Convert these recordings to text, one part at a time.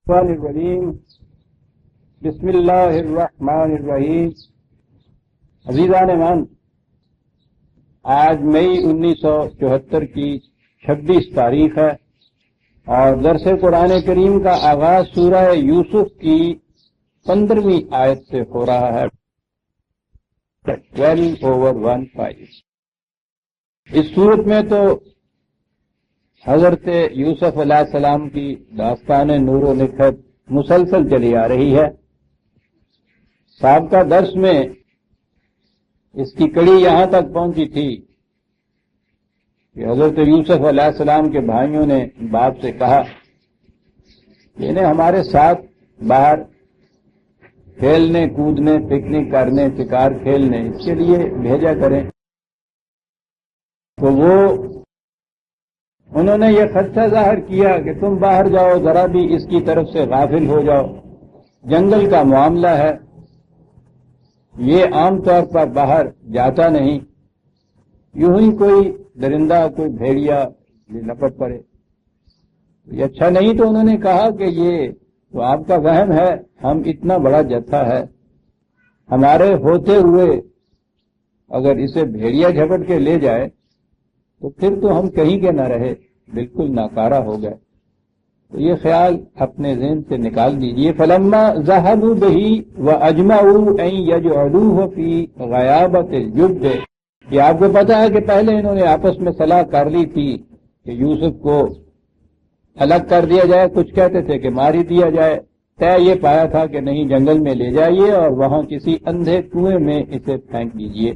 الرحیم بسم اللہ الرحمن الرحیم۔ عزیزان من، آج مئی 1974 کی 26 تاریخ ہے اور درس قرآن کریم کا آغاز سورہ یوسف کی 15ویں آیت سے ہو رہا ہے 12/15۔ اس صورت میں تو حضرت یوسف علیہ السلام کی داستان نور و نکھت مسلسل چلی آ رہی ہے۔ سابقہ درس میں اس کی کڑی یہاں تک پہنچی تھی کہ حضرت یوسف علیہ السلام کے بھائیوں نے باپ سے کہا کہ انہیں ہمارے ساتھ باہر کھیلنے کودنے پکنک کرنے شکار کھیلنے اس کے لیے بھیجا کریں۔ تو انہوں نے یہ خدشہ ظاہر کیا کہ تم باہر جاؤ، ذرا بھی اس کی طرف سے غافل ہو جاؤ، جنگل کا معاملہ ہے، یہ عام طور پر باہر جاتا نہیں، یوں ہی کوئی درندہ کوئی بھیڑیا یہ لپٹ پڑے، یہ اچھا نہیں۔ تو انہوں نے کہا کہ یہ تو آپ کا وہم ہے، ہم اتنا بڑا جتھا ہے، ہمارے ہوتے ہوئے اگر اسے بھیڑیا جھپٹ کے لے جائے تو پھر تو ہم کہیں کے نہ رہے، بالکل ناکارہ ہو گئے۔ تو یہ خیال اپنے ذہن سے نکال دیجئے۔ فلما ذهبوا به واجمعوا ان يجعلوه في غيابة الجب، یہ آپ کو پتا ہے کہ پہلے انہوں نے آپس میں صلاح کر لی تھی کہ یوسف کو الگ کر دیا جائے، کچھ کہتے تھے کہ مار ہی دیا جائے، طے یہ پایا تھا کہ نہیں، جنگل میں لے جائیے اور وہاں کسی اندھے کنویں میں اسے پھینک دیجئے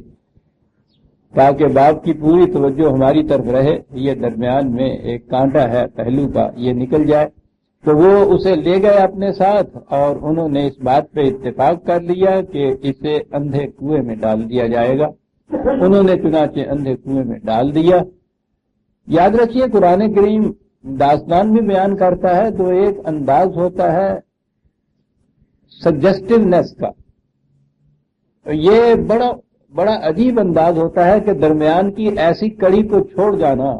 تاکہ باپ کی پوری توجہ ہماری طرف رہے، یہ درمیان میں ایک کانٹا ہے پہلو کا، یہ نکل جائے۔ تو وہ اسے لے گئے اپنے ساتھ اور انہوں نے اس بات پہ اتفاق کر لیا کہ اسے اندھے کنویں میں ڈال دیا جائے گا۔ انہوں نے چنانچہ اندھے کنویں میں ڈال دیا۔ یاد رکھیے قرآن کریم داستان بھی بیان کرتا ہے تو ایک انداز ہوتا ہے سجسٹیونیس کا، یہ بڑا عجیب انداز ہوتا ہے کہ درمیان کی ایسی کڑی کو چھوڑ جانا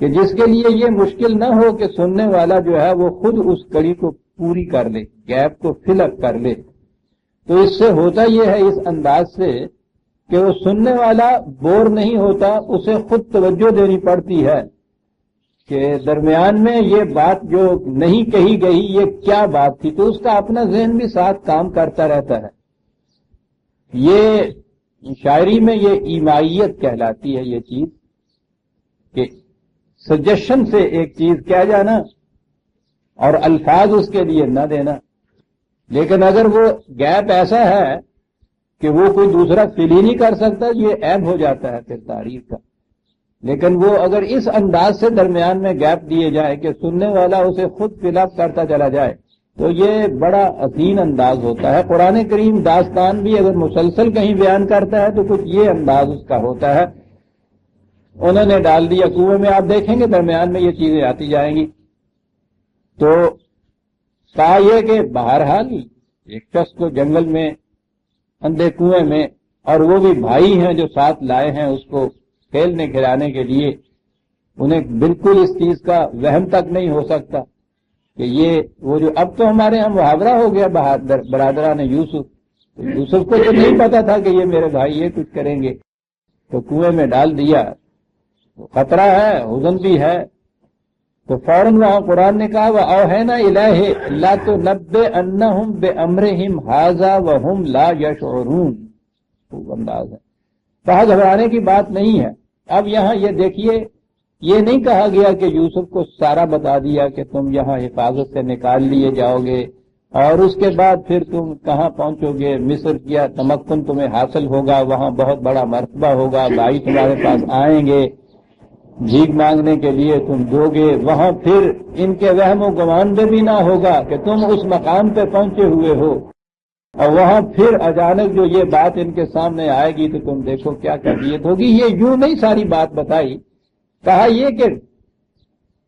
کہ جس کے لیے یہ مشکل نہ ہو کہ سننے والا جو ہے وہ خود اس کڑی کو پوری کر لے، گیپ کو فل اپ کر لے۔ تو اس سے ہوتا یہ ہے اس انداز سے کہ وہ سننے والا بور نہیں ہوتا، اسے خود توجہ دینی پڑتی ہے کہ درمیان میں یہ بات جو نہیں کہی گئی یہ کیا بات تھی، تو اس کا اپنا ذہن بھی ساتھ کام کرتا رہتا ہے۔ یہ شاعری میں یہ ایمائیت کہلاتی ہے، یہ چیز کہ سجیشن سے ایک چیز کہہ جانا اور الفاظ اس کے لیے نہ دینا، لیکن اگر وہ گیپ ایسا ہے کہ وہ کوئی دوسرا فل ہی نہیں کر سکتا، یہ عیب ہو جاتا ہے پھر تعریف کا۔ لیکن وہ اگر اس انداز سے درمیان میں گیپ دیے جائے کہ سننے والا اسے خود فل اپ کرتا چلا جائے تو یہ بڑا حسین انداز ہوتا ہے۔ قرآن کریم داستان بھی اگر مسلسل کہیں بیان کرتا ہے تو کچھ یہ انداز اس کا ہوتا ہے۔ انہوں نے ڈال دیا کنویں میں، آپ دیکھیں گے درمیان میں یہ چیزیں آتی جائیں گی۔ تو کہا یہ کہ بہرحال ایک شخص کو جنگل میں اندھے کنویں میں، اور وہ بھی بھائی ہیں جو ساتھ لائے ہیں اس کو کھیلنے کھلانے کے لیے، انہیں بالکل اس چیز کا وہم تک نہیں ہو سکتا کہ یہ وہ جو اب تو ہمارے ہاں محاورہ ہو گیا برادران یوسف کو تو نہیں پتا تھا کہ یہ میرے بھائی یہ کچھ کریں گے، تو کنویں میں ڈال دیا۔ خطرہ ہے، حزن بھی ہے، تو فوراً وہاں قرآن نے کہا وَأَوْحَيْنَا إِلَيْهِ لَتُنَبِّئَنَّهُم بِأَمْرِهِمْ هَٰذَا وَهُمْ لَا يَشْعُرُونَ۔ خوب انداز ہے، کہا گھبرانے کی بات نہیں ہے۔ اب یہاں یہ دیکھیے، یہ نہیں کہا گیا کہ یوسف کو سارا بتا دیا کہ تم یہاں حفاظت سے نکال لیے جاؤ گے اور اس کے بعد پھر تم کہاں پہنچو گے، مصر کیا تمکن تمہیں حاصل ہوگا، وہاں بہت بڑا مرتبہ ہوگا، بھائی تمہارے پاس آئیں گے، بھیک مانگنے کے لیے تم دو گے، وہاں پھر ان کے وہم و گمان میں بھی نہ ہوگا کہ تم اس مقام پہ پہنچے ہوئے ہو، اور وہاں پھر اچانک جو یہ بات ان کے سامنے آئے گی تو تم دیکھو کیا کیفیت ہوگی۔ یہ یوں نہیں ساری بات بتائی، کہا یہ کہ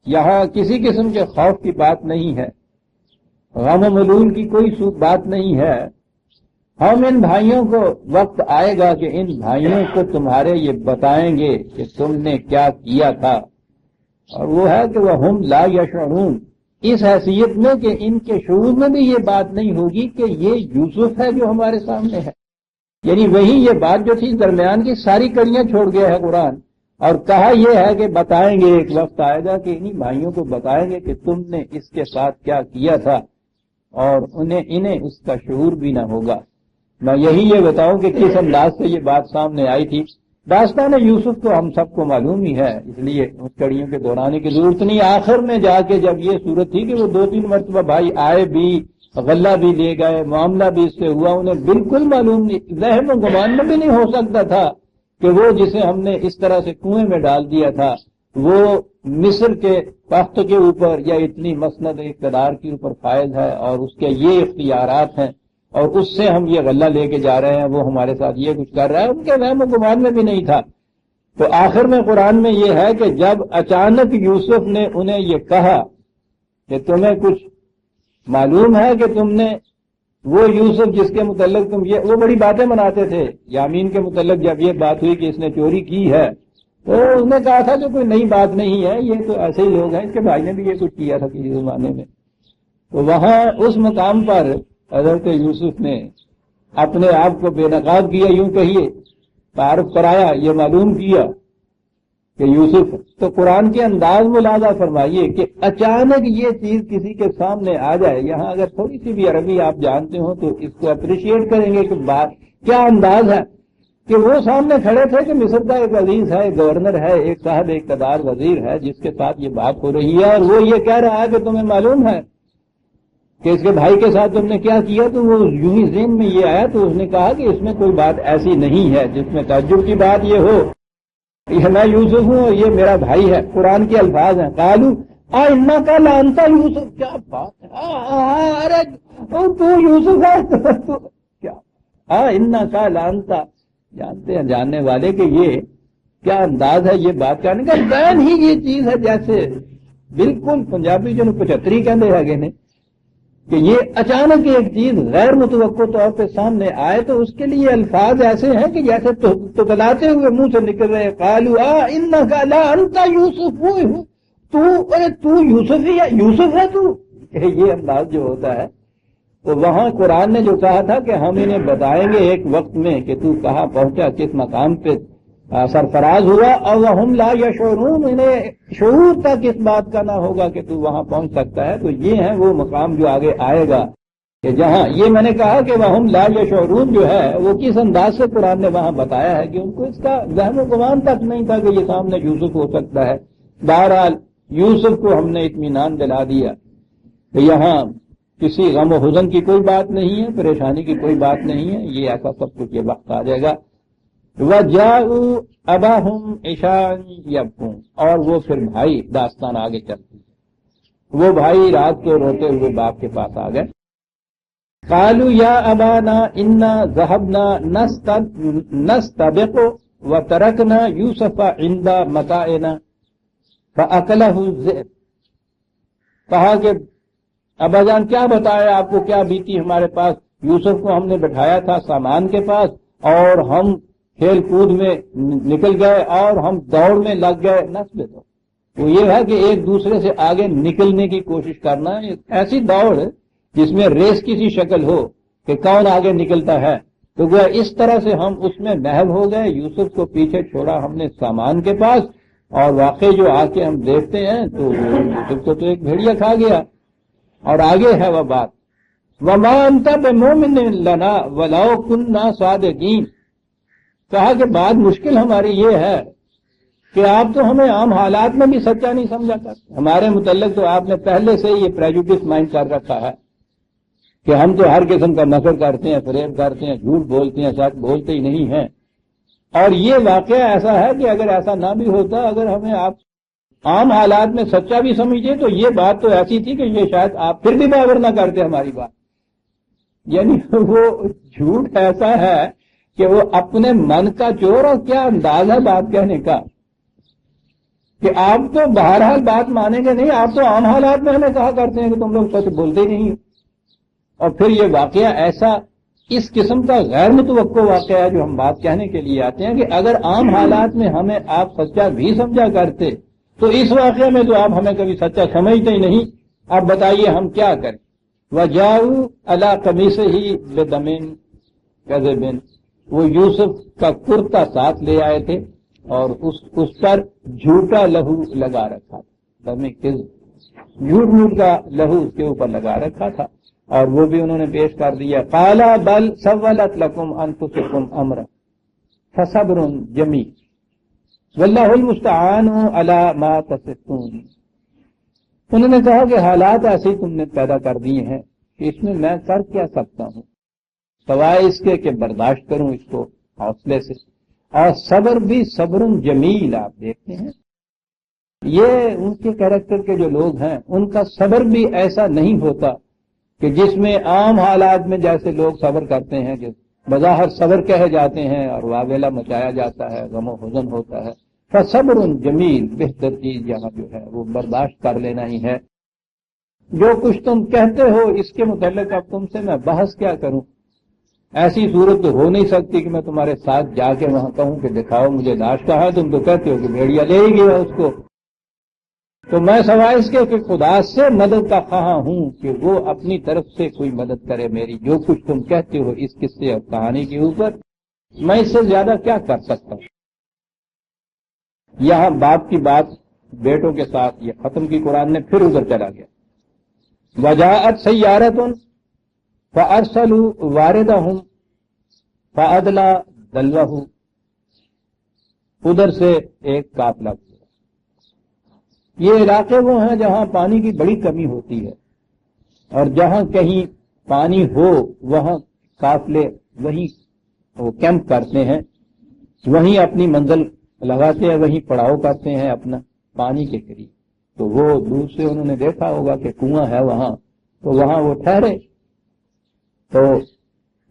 یہاں کسی قسم کے خوف کی بات نہیں ہے، غم و ملول کی کوئی بات نہیں ہے، ہم ان بھائیوں کو وقت آئے گا کہ ان بھائیوں کو تمہارے یہ بتائیں گے کہ تم نے کیا کیا تھا، اور وہ ہے کہ وہ ہم لا یشعرون، اس حیثیت میں کہ ان کے شعور میں بھی یہ بات نہیں ہوگی کہ یہ یوسف ہے جو ہمارے سامنے ہے. یعنی وہی یہ بات جو تھی درمیان کی ساری کڑیاں چھوڑ گیا ہے قرآن، اور کہا یہ ہے کہ بتائیں گے، ایک وقت آئے گا کہ انہی بھائیوں کو بتائیں گے کہ تم نے اس کے ساتھ کیا کیا تھا، اور انہیں اس کا شعور بھی نہ ہوگا. میں یہی یہ بتاؤں کہ کس انداز سے یہ بات سامنے آئی تھی. داستان یوسف تو ہم سب کو معلوم ہی ہے، اس لیے اس کڑیوں کے دہرانے کی ضرورت نہیں. آخر میں جا کے جب یہ صورت تھی کہ وہ 2-3 مرتبہ بھائی آئے بھی، غلہ بھی لے گئے، معاملہ بھی اس سے ہوا، انہیں بالکل معلوم نہیں، ذہن و گمان میں بھی نہیں ہو سکتا تھا کہ وہ جسے ہم نے اس طرح سے کنویں میں ڈال دیا تھا وہ مصر کے تخت کے اوپر یا اتنی مسند اقتدار کے اوپر فائز ہے اور اس کے یہ اختیارات ہیں، اور اس سے ہم یہ غلہ لے کے جا رہے ہیں، وہ ہمارے ساتھ یہ کچھ کر رہا ہے. ان کے وہم و گمان میں بھی نہیں تھا. تو آخر میں قرآن میں یہ ہے کہ جب اچانک یوسف نے انہیں یہ کہا کہ تمہیں کچھ معلوم ہے کہ تم نے وہ یوسف جس کے متعلق تم یہ، وہ بڑی باتیں مناتے تھے یامین کے متعلق. جب یہ بات ہوئی کہ اس نے چوری کی ہے تو اس نے کہا تھا کہ کوئی نئی بات نہیں ہے، یہ تو ایسے ہی لوگ ہیں، اس کے بھائی نے بھی یہ کچھ کیا تھا کسی زمانے میں. تو وہاں اس مقام پر حضرت یوسف نے اپنے آپ کو بے نقاب کیا، یوں کہیے تعارف کرایا، یہ معلوم کیا کہ یوسف. تو قرآن کے انداز ملاحظہ فرمائیے کہ اچانک یہ چیز کسی کے سامنے آ جائے. یہاں اگر تھوڑی سی بھی عربی آپ جانتے ہو تو اس کو اپریشیٹ کریں گے کہ بات کیا انداز ہے کہ وہ سامنے کھڑے تھے کہ مصر کا ایک عزیز ہے، ایک گورنر ہے، ایک صاحب اقتدار وزیر ہے جس کے ساتھ یہ بات ہو رہی ہے، اور وہ یہ کہہ رہا ہے کہ تمہیں معلوم ہے کہ اس کے بھائی کے ساتھ تم نے کیا کیا. تو وہ یوں ہی ذہن میں یہ آیا تو اس نے کہا کہ اس میں کوئی بات ایسی نہیں ہے جس میں تعجب کی بات یہ ہو. یہ میں یوسف ہوں اور یہ میرا بھائی ہے. قرآن کے الفاظ ہیں قالو انا کا لانتا یوسف. کیا بات ہے، ارے تو یوسف ہے تو کیا انا کا لانتا. جانتے ہیں جاننے والے کہ یہ کیا انداز ہے یہ بات کرنے کا. بین ہی یہ چیز ہے جیسے بالکل پنجابی جو 75 کہندے ہے نے کہ یہ اچانک ایک چیز غیر متوقع طور پہ سامنے آئے تو اس کے لیے الفاظ ایسے ہیں کہ جیسے تلاتے ہوئے منہ سے نکل رہے. قالوا انک لانت یوسف. تو یوسف ہی ہے، یوسف ہے تو. یہ انداز جو ہوتا ہے تو وہاں قرآن نے جو کہا تھا کہ ہم انہیں بتائیں گے ایک وقت میں کہ تو کہاں پہنچا، کس مقام پہ سرفراز ہوا، اور وہم لا یشعرون، انہیں شعور تک اس بات کا نہ ہوگا کہ تو وہاں پہنچ سکتا ہے. تو یہ ہے وہ مقام جو آگے آئے گا کہ جہاں یہ میں نے کہا کہ وہم لا یشعرون جو ہے وہ کس انداز سے قرآن نے وہاں بتایا ہے کہ ان کو اس کا ذہن و گمان تک نہیں تھا کہ یہ سامنے یوسف ہو سکتا ہے. بہرحال یوسف کو ہم نے اطمینان دلا دیا کہ یہاں کسی غم و حزن کی کوئی بات نہیں ہے، پریشانی کی کوئی بات نہیں ہے، یہ ایسا سب کچھ یہ وقت آ جائے گا. وَجَاءُوا أَبَاهُمْ عِشَاءً يَبْكُونَ. اور وہ پھر بھائی داستان آگے چلتی ہے، وہ بھائی رات کو روتے ہوئے باپ کے پاس آ گئے. قَالُوا يَا أَبَانَا إِنَّا ذَهَبْنَا نَسْتَبِقُ وَتَرَكْنَا يُوسُفَ عِندَ مَتَاعِنَا فَأَكَلَهُ الذِّئْبُ. کہا کہ ابا جان کیا بتایا آپ کو، کیا بیتی ہمارے پاس. یوسف کو ہم نے بٹھایا تھا سامان کے پاس اور ہم کھیل کود میں نکل گئے اور ہم دوڑ میں لگ گئے. نسل تو یہ ہے کہ ایک دوسرے سے آگے نکلنے کی کوشش کرنا، ایسی دوڑ جس میں ریس کسی شکل ہو کہ کون آگے نکلتا ہے. تو وہ اس طرح سے ہم اس میں محو ہو گئے. یوسف کو پیچھے چھوڑا ہم نے سامان کے پاس، اور واقعی جو آ کے ہم دیکھتے ہیں تو یوسف کو تو ایک بھیڑیا کھا گیا. اور آگے ہے وہ بات وَمَا أَنْتَ بِمُؤْمِنٍ لَنَا وَلَوْ كُنَّا صَادِقِينَ. کہا کہ بات مشکل ہماری یہ ہے کہ آپ تو ہمیں عام حالات میں بھی سچا نہیں سمجھا کرتے. ہمارے متعلق تو آپ نے پہلے سے یہ پریجوڈس مائنڈ کر رکھا ہے کہ ہم تو ہر قسم کا نفر کرتے ہیں، فریب کرتے ہیں، جھوٹ بولتے ہیں، سچ بولتے ہی نہیں ہیں. اور یہ واقعہ ایسا ہے کہ اگر ایسا نہ بھی ہوتا، اگر ہمیں آپ عام حالات میں سچا بھی سمجھے تو یہ بات تو ایسی تھی کہ یہ شاید آپ پھر بھی باور نہ کرتے ہماری بات. یعنی وہ جھوٹ ایسا ہے کہ وہ اپنے من کا چور، اور کیا انداز ہے بات کہنے کا کہ آپ تو بہرحال بات مانیں گے نہیں، آپ تو عام حالات میں ہمیں کہا کرتے ہیں کہ تم لوگ سچ بولتے ہی نہیں. اور پھر یہ واقعہ ایسا اس قسم کا غیر متوقع واقعہ ہے جو ہم بات کہنے کے لیے آتے ہیں کہ اگر عام حالات میں ہمیں آپ سچا بھی سمجھا کرتے تو اس واقعے میں تو آپ ہمیں کبھی سچا سمجھتے ہی نہیں. اب بتائیے ہم کیا کریں؟ وجاؤ علی قمیصہ بدم کذب، وہ یوسف کا کرتا ساتھ لے آئے تھے اور اس پر جھوٹا لہو لگا رکھا تھا، دم کذب، جھوٹ موٹ کا لہو اس کے اوپر لگا رکھا تھا، اور وہ بھی انہوں نے پیش کر دیا۔ قال بل سولت لکم انفسکم امرا فصبر جمیل واللہ المستعان علی ما تصفون۔ انہوں نے کہا کہ حالات ایسے تم نے پیدا کر دیے ہیں کہ اس میں میں کر کیا سکتا ہوں، سوائے اس کے کہ برداشت کروں اس کو حوصلے سے، اور صبر بھی صبر جمیل۔ آپ دیکھتے ہیں یہ ان کے کیریکٹر کے جو لوگ ہیں ان کا صبر بھی ایسا نہیں ہوتا کہ جس میں عام حالات میں جیسے لوگ صبر کرتے ہیں جو بظاہر صبر کہے جاتے ہیں اور واویلا مچایا جاتا ہے، غم و حزن ہوتا ہے۔ فصبر جمیل، بہتر چیز یہاں جو ہے وہ برداشت کر لینا ہی ہے۔ جو کچھ تم کہتے ہو اس کے متعلق اب تم سے میں بحث کیا کروں؟ ایسی صورت تو ہو نہیں سکتی کہ میں تمہارے ساتھ جا کے وہاں کہوں کہ دکھاؤ مجھے لاش کہاں، تم تو کہتے ہو کہ بھیڑیا لے ہی گیا اس کو۔ تو میں سوائے اس کے کہ خدا سے مدد کا خواہاں ہوں کہ وہ اپنی طرف سے کوئی مدد کرے میری، جو کچھ تم کہتے ہو اس قصے اور کہانی کے اوپر، میں اس سے زیادہ کیا کر سکتا ہوں؟ یہاں باپ کی بات بیٹوں کے ساتھ یہ ختم کی، قرآن نے پھر ادھر چلا گیا۔ وجاءت سیارۃ فارسلوا واردہم فادلی دلوہ، ادھر سے ایک قافلہ گزرا۔ یہ علاقے وہ ہیں جہاں پانی کی بڑی کمی ہوتی ہے، اور جہاں کہیں پانی ہو وہاں قافلے وہیں وہ کیمپ کرتے ہیں، وہیں اپنی منزل لگاتے ہیں، وہیں پڑاؤ کرتے ہیں اپنا پانی کے قریب۔ تو وہ دور سے انہوں نے دیکھا ہوگا کہ کنواں ہے وہاں، تو وہاں وہ ٹھہرے۔ تو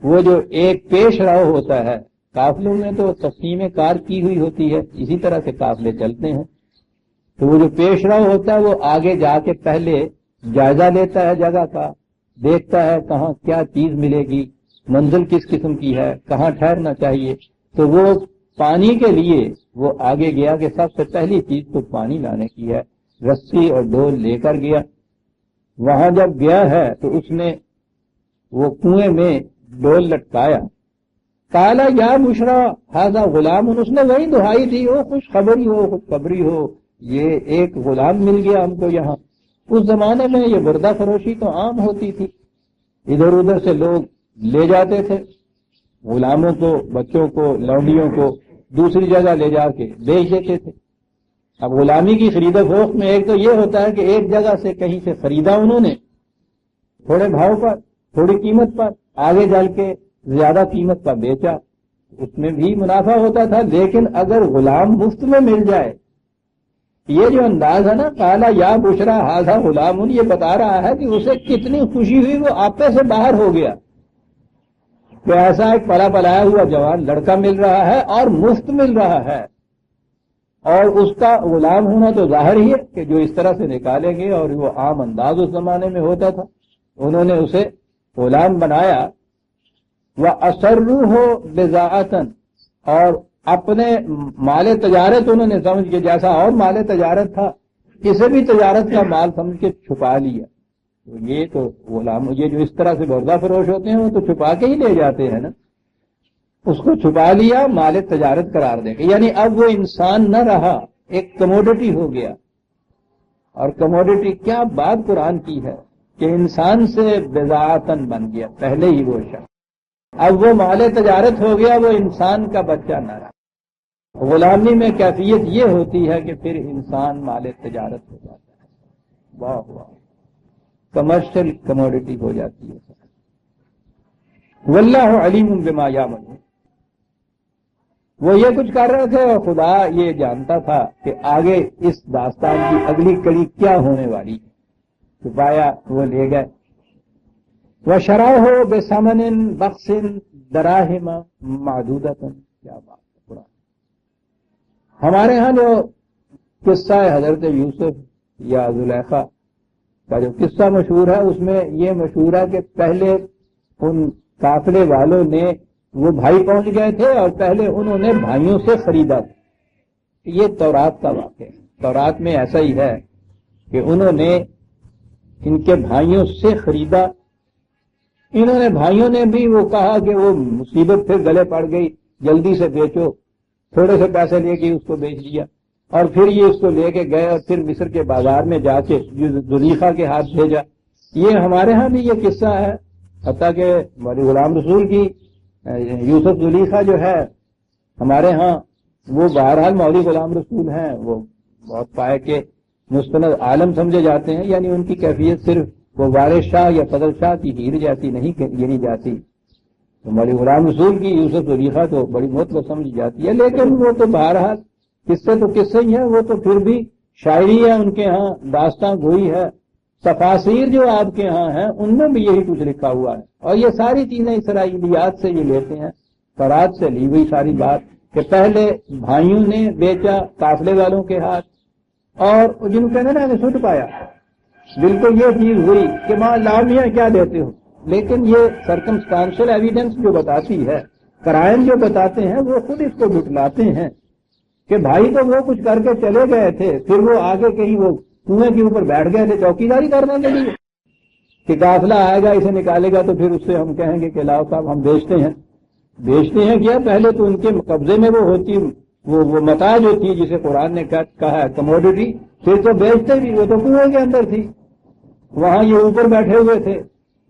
وہ جو ایک پیش رو ہوتا ہے قافلوں میں، تو تقسیم کار کی ہوئی ہوتی ہے، اسی طرح سے قافلے چلتے ہیں۔ تو وہ جو پیش رو ہوتا ہے وہ آگے جا کے پہلے جائزہ لیتا ہے جگہ کا، دیکھتا ہے کہاں کیا چیز ملے گی، منزل کس قسم کی ہے، کہاں ٹھہرنا چاہیے۔ تو وہ پانی کے لیے وہ آگے گیا کہ سب سے پہلی چیز تو پانی لانے کی ہے، رسی اور ڈول لے کر گیا۔ وہاں جب گیا ہے تو اس نے وہ کنویں میں ڈول لٹکایا۔ قال یا بشرا ھذا غلام، اس نے وہی دہائی تھی، او خوشخبری ہو، خوشخبری ہو، یہ ایک غلام مل گیا ہم کو یہاں۔ اس زمانے میں یہ بردہ فروشی تو عام ہوتی تھی، ادھر ادھر سے لوگ لے جاتے تھے غلاموں کو، بچوں کو، لونڈیوں کو دوسری جگہ لے جا کے بیچ دیتے تھے۔ اب غلامی کی خرید و فروخت میں ایک تو یہ ہوتا ہے کہ ایک جگہ سے کہیں سے خریدا انہوں نے تھوڑے بھاؤ پر، تھوڑی قیمت پر، آگے جل کے زیادہ قیمت پر بیچا، اس میں بھی منافع ہوتا تھا۔ لیکن اگر غلام مفت میں مل جائے، یہ جو انداز ہے نا، قالا یا بشرا ھذا غلام، یہ بتا رہا ہے کہ اسے کتنی خوشی ہوئی، وہ آپے سے باہر ہو گیا کہ ایسا ایک پلا پلایا ہوا جوان لڑکا مل رہا ہے اور مفت مل رہا ہے، اور اس کا غلام ہونا تو ظاہر ہی ہے کہ جو اس طرح سے نکالیں گے، اور وہ عام انداز اس زمانے میں ہوتا تھا۔ انہوں نے اسے غلام بنایا، وَأَسَرُّوهُ بِضَاعَةً، اور اپنے مال تجارت انہوں نے سمجھ کے، جیسا اور مال تجارت تھا اسے بھی تجارت کا مال سمجھ کے چھپا لیا۔ تو یہ تو غلام، یہ جو اس طرح سے بردہ فروش ہوتے ہیں وہ تو چھپا کے ہی لے جاتے ہیں نا، اس کو چھپا لیا، مال تجارت قرار دیں گے، یعنی اب وہ انسان نہ رہا، ایک کموڈٹی ہو گیا۔ اور کموڈٹی کیا بات قرآن کی ہے کہ انسان سے بضاعتن بن گیا پہلے ہی وہ شخص، اب وہ مال تجارت ہو گیا، وہ انسان کا بچہ نہ رہا۔ غلامی میں کیفیت یہ ہوتی ہے کہ پھر انسان مال تجارت ہو جاتا ہے، واہ واہ، کمرشل کموڈٹی ہو جاتی ہے۔ واللہ علیم بما یعملون، وہ یہ کچھ کر رہے تھے اور خدا یہ جانتا تھا کہ آگے اس داستان کی اگلی کڑی کیا ہونے والی ہے۔ چھپایا، وہ لے گئے۔ وَشَرَوْهُ بِثَمَنٍ بَخْسٍ دَرَاهِمَ مَعْدُودَةً، کیا بات ہے قرآن۔ ہمارے ہاں جو قصہ حضرت یوسف یا زلیخا کا جو قصہ مشہور ہے، اس میں یہ مشہور ہے کہ پہلے ان قافلے والوں نے، وہ بھائی پہنچ گئے تھے اور پہلے انہوں نے بھائیوں سے خریدا تھا۔ یہ تورات کا واقعہ ہے، تورات میں ایسا ہی ہے کہ انہوں نے ان کے بھائیوں سے خریدا. انہوں نے بھائیوں نے بھی وہ کہا کہ وہ مصیبت پھر گلے پڑ گئی، جلدی سے بیچو. تھوڑے سے پیسے لے کے اس کو بیچ دیا، اور پھر یہ اس کو لے کے گئے اور پھر مصر کے بازار میں جا کے زلیخا کے ہاتھ بھیجا. یہ ہمارے ہاں بھی یہ قصہ ہے، حتیٰ کہ مولی غلام رسول کی یوسف زلیخا جو ہے ہمارے ہاں، وہ بہرحال مولی غلام رسول ہیں، وہ بہت پائے کے مستند عالم سمجھے جاتے ہیں. یعنی ان کی کیفیت صرف وہ وارث شاہ یا فضل شاہ کی ہیر جاتی نہیں گنی جاتی. تو مولی غلام رسول کی یوسف زلیخا تو بڑی مطلب سمجھی جاتی ہے. لیکن وہ تو بہرحال قصے تو قصے ہی ہیں، وہ تو پھر بھی شاعری ہے ان کے ہاں، داستان گوئی ہے. تفاسیر جو آپ کے ہاں ہیں ان میں بھی یہی کچھ لکھا ہوا ہے، اور یہ ساری چیزیں اسرائیلیات سے یہ لیتے ہیں، فرات سے لی ہوئی ساری بات، کہ پہلے بھائیوں نے بیچا قافلے والوں کے ہاتھ، اور جن کو کہنا نا سٹ پایا. بالکل یہ چیز ہوئی کہ ماں لامیاں کیا دیتے ہو. لیکن یہ سرکمسٹانشل ایویڈنس جو بتاتی ہے، کرائم جو بتاتے ہیں، وہ خود اس کو جھٹلاتے ہیں کہ بھائی تو وہ کچھ کر کے چلے گئے تھے، پھر وہ آگے کہیں وہ کنویں کے اوپر بیٹھ گئے تھے چوکیداری کرنے کے لیے کہ قافلہ آئے گا اسے نکالے گا تو پھر اس سے ہم کہیں گے کہ لاؤ صاحب ہم بیچتے ہیں کیا. پہلے تو ان کے قبضے میں وہ ہوتی وہ متاع جو تھی جسے قرآن نے کہا ہے کموڈٹی، پھر تو بیچتے بھی، وہ تو کنویں کے اندر تھی، وہاں یہ اوپر بیٹھے ہوئے تھے.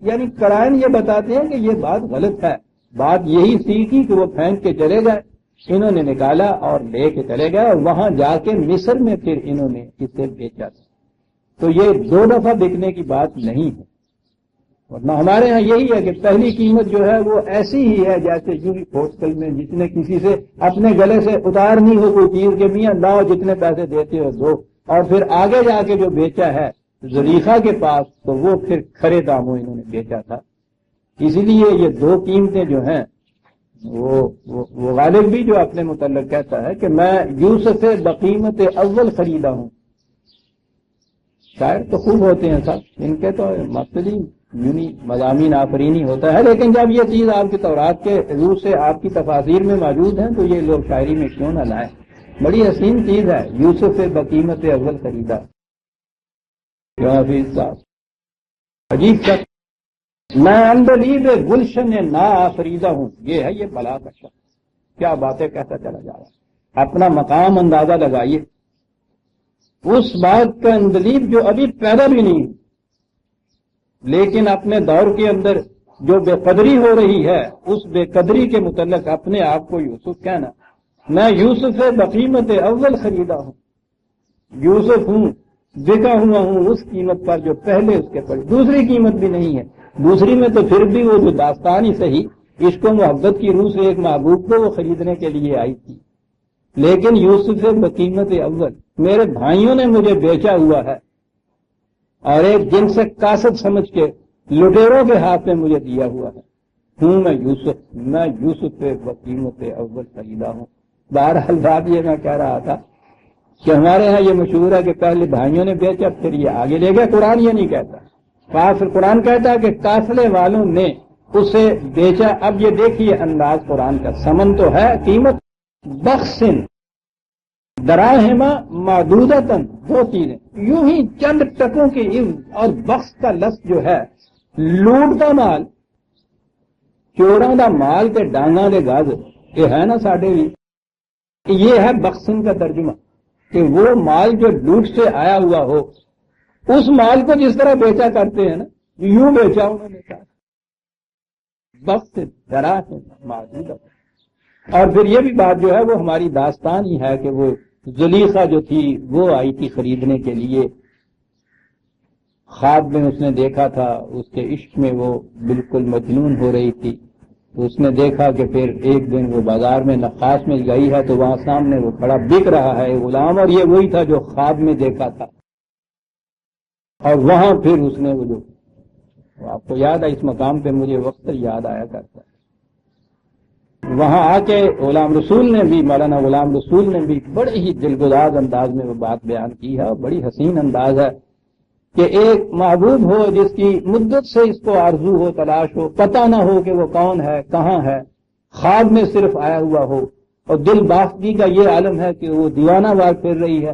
یعنی کرائم یہ بتاتے ہیں کہ یہ بات غلط ہے. بات یہی تھی کہ وہ پھینک کے چلے گئے، انہوں نے نکالا اور لے کے چلے گئے، اور وہاں جا کے مصر میں پھر انہوں نے اسے بیچا تھا. تو یہ دو دفعہ بکنے کی بات نہیں ہے. ورنہ ہمارے ہاں یہی ہے کہ پہلی قیمت جو ہے وہ ایسی ہی ہے جیسے یوری ہوسٹل میں جس نے کسی سے اپنے گلے سے اتارنی ہو کوئی چیز کے میاں لاؤ جتنے پیسے دیتے ہو دو، اور پھر آگے جا کے جو بیچا ہے زلیخا کے پاس تو وہ پھر کھڑے داموں انہوں نے بیچا تھا. اسی لیے یہ دو قیمتیں جو ہیں وہ غالب بھی جو اپنے متعلق کہتا ہے کہ میں یوسف بقیمت اول خریدا ہوں. شاعر تو خوب ہوتے ہیں صاحب، ان کے تو مقصد یونی مضامین آفرینی ہوتا ہے، لیکن جب یہ چیز آپ کی تورات کے روح سے آپ کی تفاسیر میں موجود ہیں تو یہ لوگ شاعری میں کیوں نہ لائیں. بڑی حسین چیز ہے، یوسف بقیمت اول خریدا. کیوں حفیظ صاحب عجیب شخص، میں اندلیب گلشن نا آفریدہ ہوں. یہ ہے یہ بلا کا شخص، کیا باتیں کہتا چلا جا رہا ہے. اپنا مقام اندازہ لگائیے، اس بات کا اندلیب جو ابھی پیدا بھی نہیں، لیکن اپنے دور کے اندر جو بے قدری ہو رہی ہے اس بے قدری کے متعلق اپنے آپ کو یوسف کہنا. میں یوسف بقیمت اول خریدا ہوں، یوسف ہوں، بکا ہوا ہوں اس قیمت پر جو پہلے اس کے پڑی. دوسری قیمت بھی نہیں ہے. دوسری میں تو پھر بھی وہ جو داستان ہی صحیح عشق و محبت کی روح سے ایک محبوب کو وہ خریدنے کے لیے آئی تھی. لیکن یوسف بقیمت اول، میرے بھائیوں نے مجھے بیچا ہوا ہے اور ایک جن سے قاصد سمجھ کے لٹیروں کے ہاتھ میں مجھے دیا ہوا ہے. ہوں میں یوسف بقیمت اول خریدا ہوں. بہرحال بات یہ میں کہہ رہا تھا کہ ہمارے ہاں یہ مشہور ہے کہ پہلے بھائیوں نے بیچا پھر یہ آگے لے گئے. قرآن یہ نہیں کہتا. قرآن کہتا ہے کہ قافلے والوں نے اسے بیچا. اب یہ دیکھیے انداز قرآن کا، سمن تو ہے قیمت، بخسن دراہما معدودتن، دو چیزیں یوں ہی چند ٹکوں کی عوض. اور بخس کا لفظ جو ہے لوٹ کا مال، چوراں دا مال تے ڈانگاں دے گز، یہ ہے نا ساڈے بھی، یہ ہے بخسن کا ترجمہ کہ وہ مال جو لوٹ سے آیا ہوا ہو اس مال کو جس طرح بیچا کرتے ہیں نا یوں بیچا انہوں نے کہا بخس دراہما معدودتن. اور پھر یہ بھی بات جو ہے وہ ہماری داستان ہی ہے کہ وہ زلیخا جو تھی وہ آئی تھی خریدنے کے لیے. خواب میں اس نے دیکھا تھا، اس کے عشق میں وہ بالکل مجنون ہو رہی تھی. اس نے دیکھا کہ پھر ایک دن وہ بازار میں نقاش میں گئی ہے تو وہاں سامنے وہ کھڑا بک رہا ہے غلام، اور یہ وہی تھا جو خواب میں دیکھا تھا. اور وہاں پھر اس نے وہ جو آپ کو یاد ہے، اس مقام پہ مجھے وقت یاد آیا کرتا ہے، وہاں آ کے غلام رسول نے بھی، مولانا غلام رسول نے بھی بڑے ہی دلگداز انداز میں وہ بات بیان کی ہے، اور بڑی حسین انداز ہے کہ ایک محبوب ہو جس کی مدت سے اس کو آرزو ہو، تلاش ہو، پتہ نہ ہو کہ وہ کون ہے، کہاں ہے، خواب میں صرف آیا ہوا ہو، اور دل باختگی کا یہ عالم ہے کہ وہ دیوانہ وار پھر رہی ہے،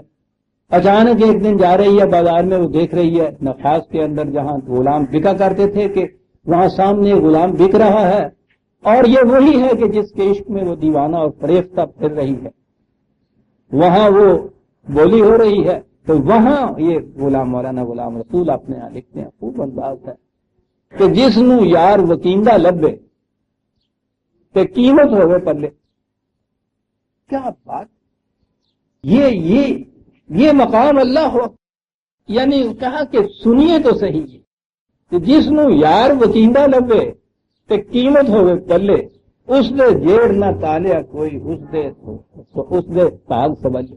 اچانک ایک دن جا رہی ہے بازار میں، وہ دیکھ رہی ہے نفاس کے اندر جہاں غلام بکا کرتے تھے کہ وہاں سامنے غلام بک رہا ہے، اور یہ وہی ہے کہ جس کے عشق میں وہ دیوانہ اور فریفتہ پھر رہی ہے، وہاں وہ بولی ہو رہی ہے، تو وہاں یہ غلام مولانا غلام رسول اپنے یہاں لکھتے ہیں، خوب انداز ہے کہ جس نو یار وکیندہ لبے تے قیمت ہوئے پلے. کیا بات، یہ مقام اللہ ہو. یعنی کہا کہ سنیے تو صحیح کہ جس نو یار وکیندہ لبے تے قیمت ہوئے پلے، اس دے جیڑ نہ تالیا کوئی، اس دے ساگ سبج.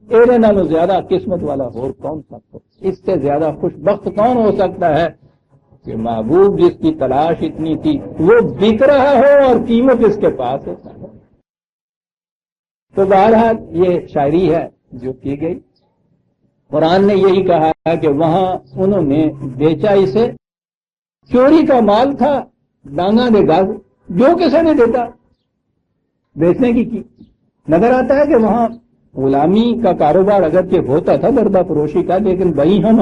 ایرے نالوں زیادہ قسمت والا اور کون سکتا، اس سے زیادہ خوش بخت کون ہو سکتا ہے کہ محبوب جس کی تلاش اتنی تھی وہ بک رہا ہو اور قیمت اس کے پاس ہے. تو بہرحال یہ شاعری ہے جو کی گئی. قرآن نے یہی کہا ہے کہ وہاں انہوں نے بیچا، اسے چوری کا مال تھا، ڈانگا نے گاز، جو کسے نے دیتا بیچنے کی. نظر آتا ہے کہ وہاں غلامی کا کاروبار اگرچہ ہوتا تھا گردہ فروشی کا، لیکن وہی ہم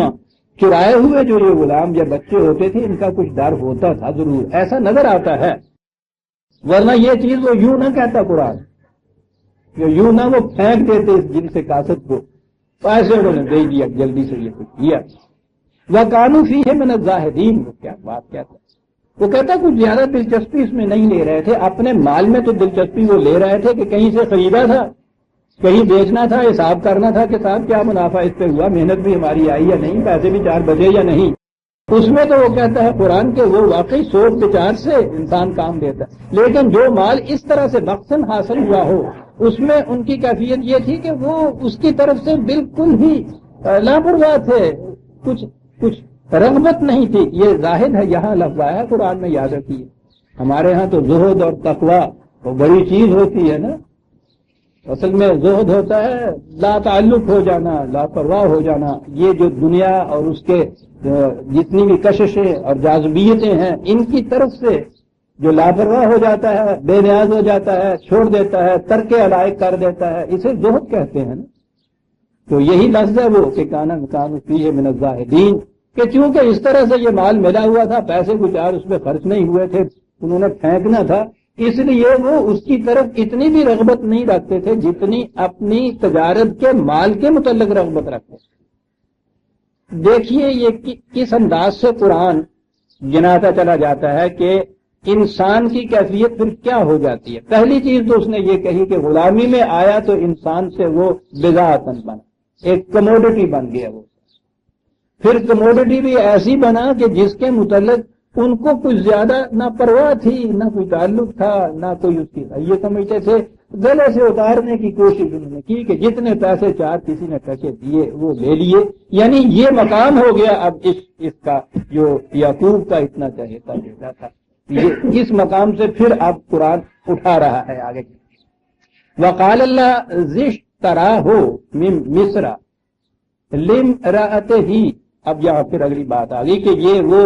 چرائے ہوئے جو یہ غلام یا بچے ہوتے تھے ان کا کچھ ڈر ہوتا تھا ضرور، ایسا نظر آتا ہے. ورنہ یہ چیز وہ یوں نہ کہتا قرآن، یوں نہ وہ پھینک دیتے اس جن سے کاسد کو، پیسے انہوں نے دے دیا جلدی سے، یہ کچھ کیا. وہ قانون فی ہے من الزاہدین. وہ کیا بات کہتا ہے، وہ کہتا کچھ زیادہ دلچسپی اس میں نہیں لے رہے تھے، اپنے مال میں تو دلچسپی وہ لے رہے تھے کہ کہیں سے خریدا تھا، کہیں بیچنا تھا، حساب کرنا تھا کہ صاحب کیا منافع اس پہ ہوا، محنت بھی ہماری آئی یا نہیں، پیسے بھی 4 بجے یا نہیں. اس میں تو وہ کہتا ہے قرآن کے وہ واقعی سوچ بچار سے انسان کام دیتا ہے. لیکن جو مال اس طرح سے مقصد حاصل ہوا ہو، اس میں ان کی کیفیت یہ تھی کہ وہ اس کی طرف سے بالکل ہی لاپرواہ تھے، کچھ رغبت نہیں تھی. یہ زاہد ہے یہاں لفظ آیا قرآن میں، یاد رکھیے. ہمارے ہاں تو زہد اور تقویٰ وہ بڑی چیز ہوتی ہے نا. اصل میں زہد ہوتا ہے لا تعلق ہو جانا، لاپرواہ ہو جانا. یہ جو دنیا اور اس کے جتنی بھی کششیں اور جاذبیتیں ہیں ان کی طرف سے جو لاپرواہ ہو جاتا ہے، بے نیاز ہو جاتا ہے، چھوڑ دیتا ہے، ترک علائق کر دیتا ہے، اسے زہد کہتے ہیں نا. تو یہی لفظ ہے وہ کہ کان فیہ من الزاہدین، کہ چونکہ اس طرح سے یہ مال ملا ہوا تھا، پیسے کچھ اور اس میں خرچ نہیں ہوئے تھے، انہوں نے پھینکنا تھا، اس لیے وہ اس کی طرف اتنی بھی رغبت نہیں رکھتے تھے جتنی اپنی تجارت کے مال کے متعلق رغبت رکھتے تھے. دیکھیے یہ کس انداز سے قرآن گناتا چلا جاتا ہے کہ انسان کی کیفیت پھر کیا ہو جاتی ہے. پہلی چیز تو اس نے یہ کہی کہ غلامی میں آیا تو انسان سے وہ بضاعتاً بنا، ایک کموڈٹی بن گیا وہ. پھر کموڈٹی بھی ایسی بنا کہ جس کے متعلق ان کو کچھ زیادہ نہ پرواہ تھی، نہ کوئی تعلق تھا، نہ کوئی اس کی. یہ سمجھتے تھے گلے سے اتارنے کی کوشش انہوں نے کی کہ جتنے پیسے 4 کسی نے ٹکے دیے وہ لے لیے. یعنی یہ مقام ہو گیا اب اس کا جو یعقوب کا اتنا چہیتا بیٹا تھا. یہ اس مقام سے پھر اب قرآن اٹھا رہا ہے آگے. وقال اللہ زشتراہ من مصر لامرأتہ. اب یہاں پھر اگلی بات آ گئی کہ یہ وہ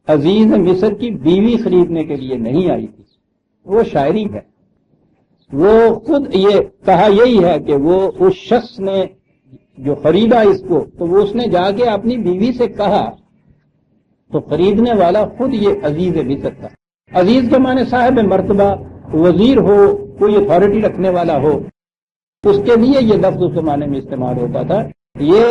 عزیز مصر کی بیوی خریدنے کے لیے نہیں آئی تھی، وہ شاعری ہے. وہ خود یہ کہا یہی ہے کہ وہ اس شخص نے جو خریدا اس کو، تو وہ اس نے جا کے اپنی بیوی سے کہا، تو خریدنے والا خود یہ عزیز مصر تھا. عزیز کے معنی صاحب مرتبہ، وزیر ہو، کوئی اتھارٹی رکھنے والا ہو، اس کے لیے یہ لفظ اس زمانے میں استعمال ہوتا تھا. یہ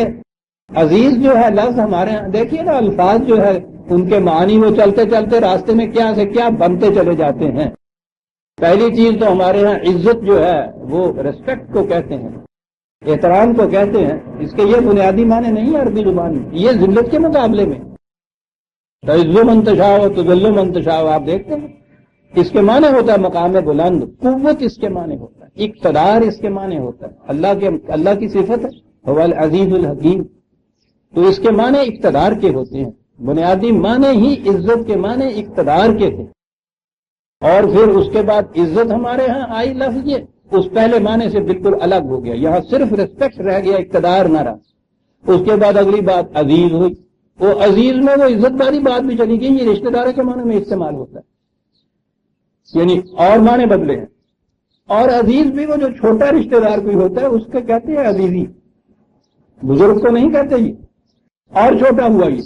عزیز جو ہے لفظ ہمارے ہاں دیکھیے نا، الفاظ جو ہے ان کے معنی وہ چلتے چلتے راستے میں کیا سے کیا بنتے چلے جاتے ہیں. پہلی چیز تو ہمارے ہاں عزت جو ہے وہ ریسپیکٹ کو کہتے ہیں، احترام کو کہتے ہیں. اس کے یہ بنیادی معنی نہیں ہے عربی زبان میں، یہ ذلت کے مقابلے میں. تعز من تشاء و تذل من تشاء آپ دیکھتے ہیں، اس کے معنی ہوتا ہے مقام بلند، قوت اس کے معنی ہوتا ہے، اقتدار اس کے معنی ہوتا ہے. اللہ کی صفت ہے هو العزیز الحکیم، تو اس کے معنی اقتدار کے ہوتے ہیں. بنیادی معنی ہی عزت کے معنی اقتدار کے تھے. اور پھر اس کے بعد عزت ہمارے ہاں آئی لفظ یہ اس پہلے معنی سے بالکل الگ ہو گیا، یہاں صرف ریسپیکٹ رہ گیا، اقتدار نہ رہا. اس کے بعد اگلی بات عزیز ہوئی. وہ عزیز میں وہ عزت والی بات بھی چلی گئی، یہ رشتہ داروں کے معنی میں استعمال ہوتا ہے، یعنی اور معنی بدلے ہیں. اور عزیز بھی وہ جو چھوٹا رشتہ دار کوئی ہوتا ہے اس کا کہتے ہیں عزیزی. بزرگ کو نہیں کہتے یہ، اور چھوٹا ہوا یہ،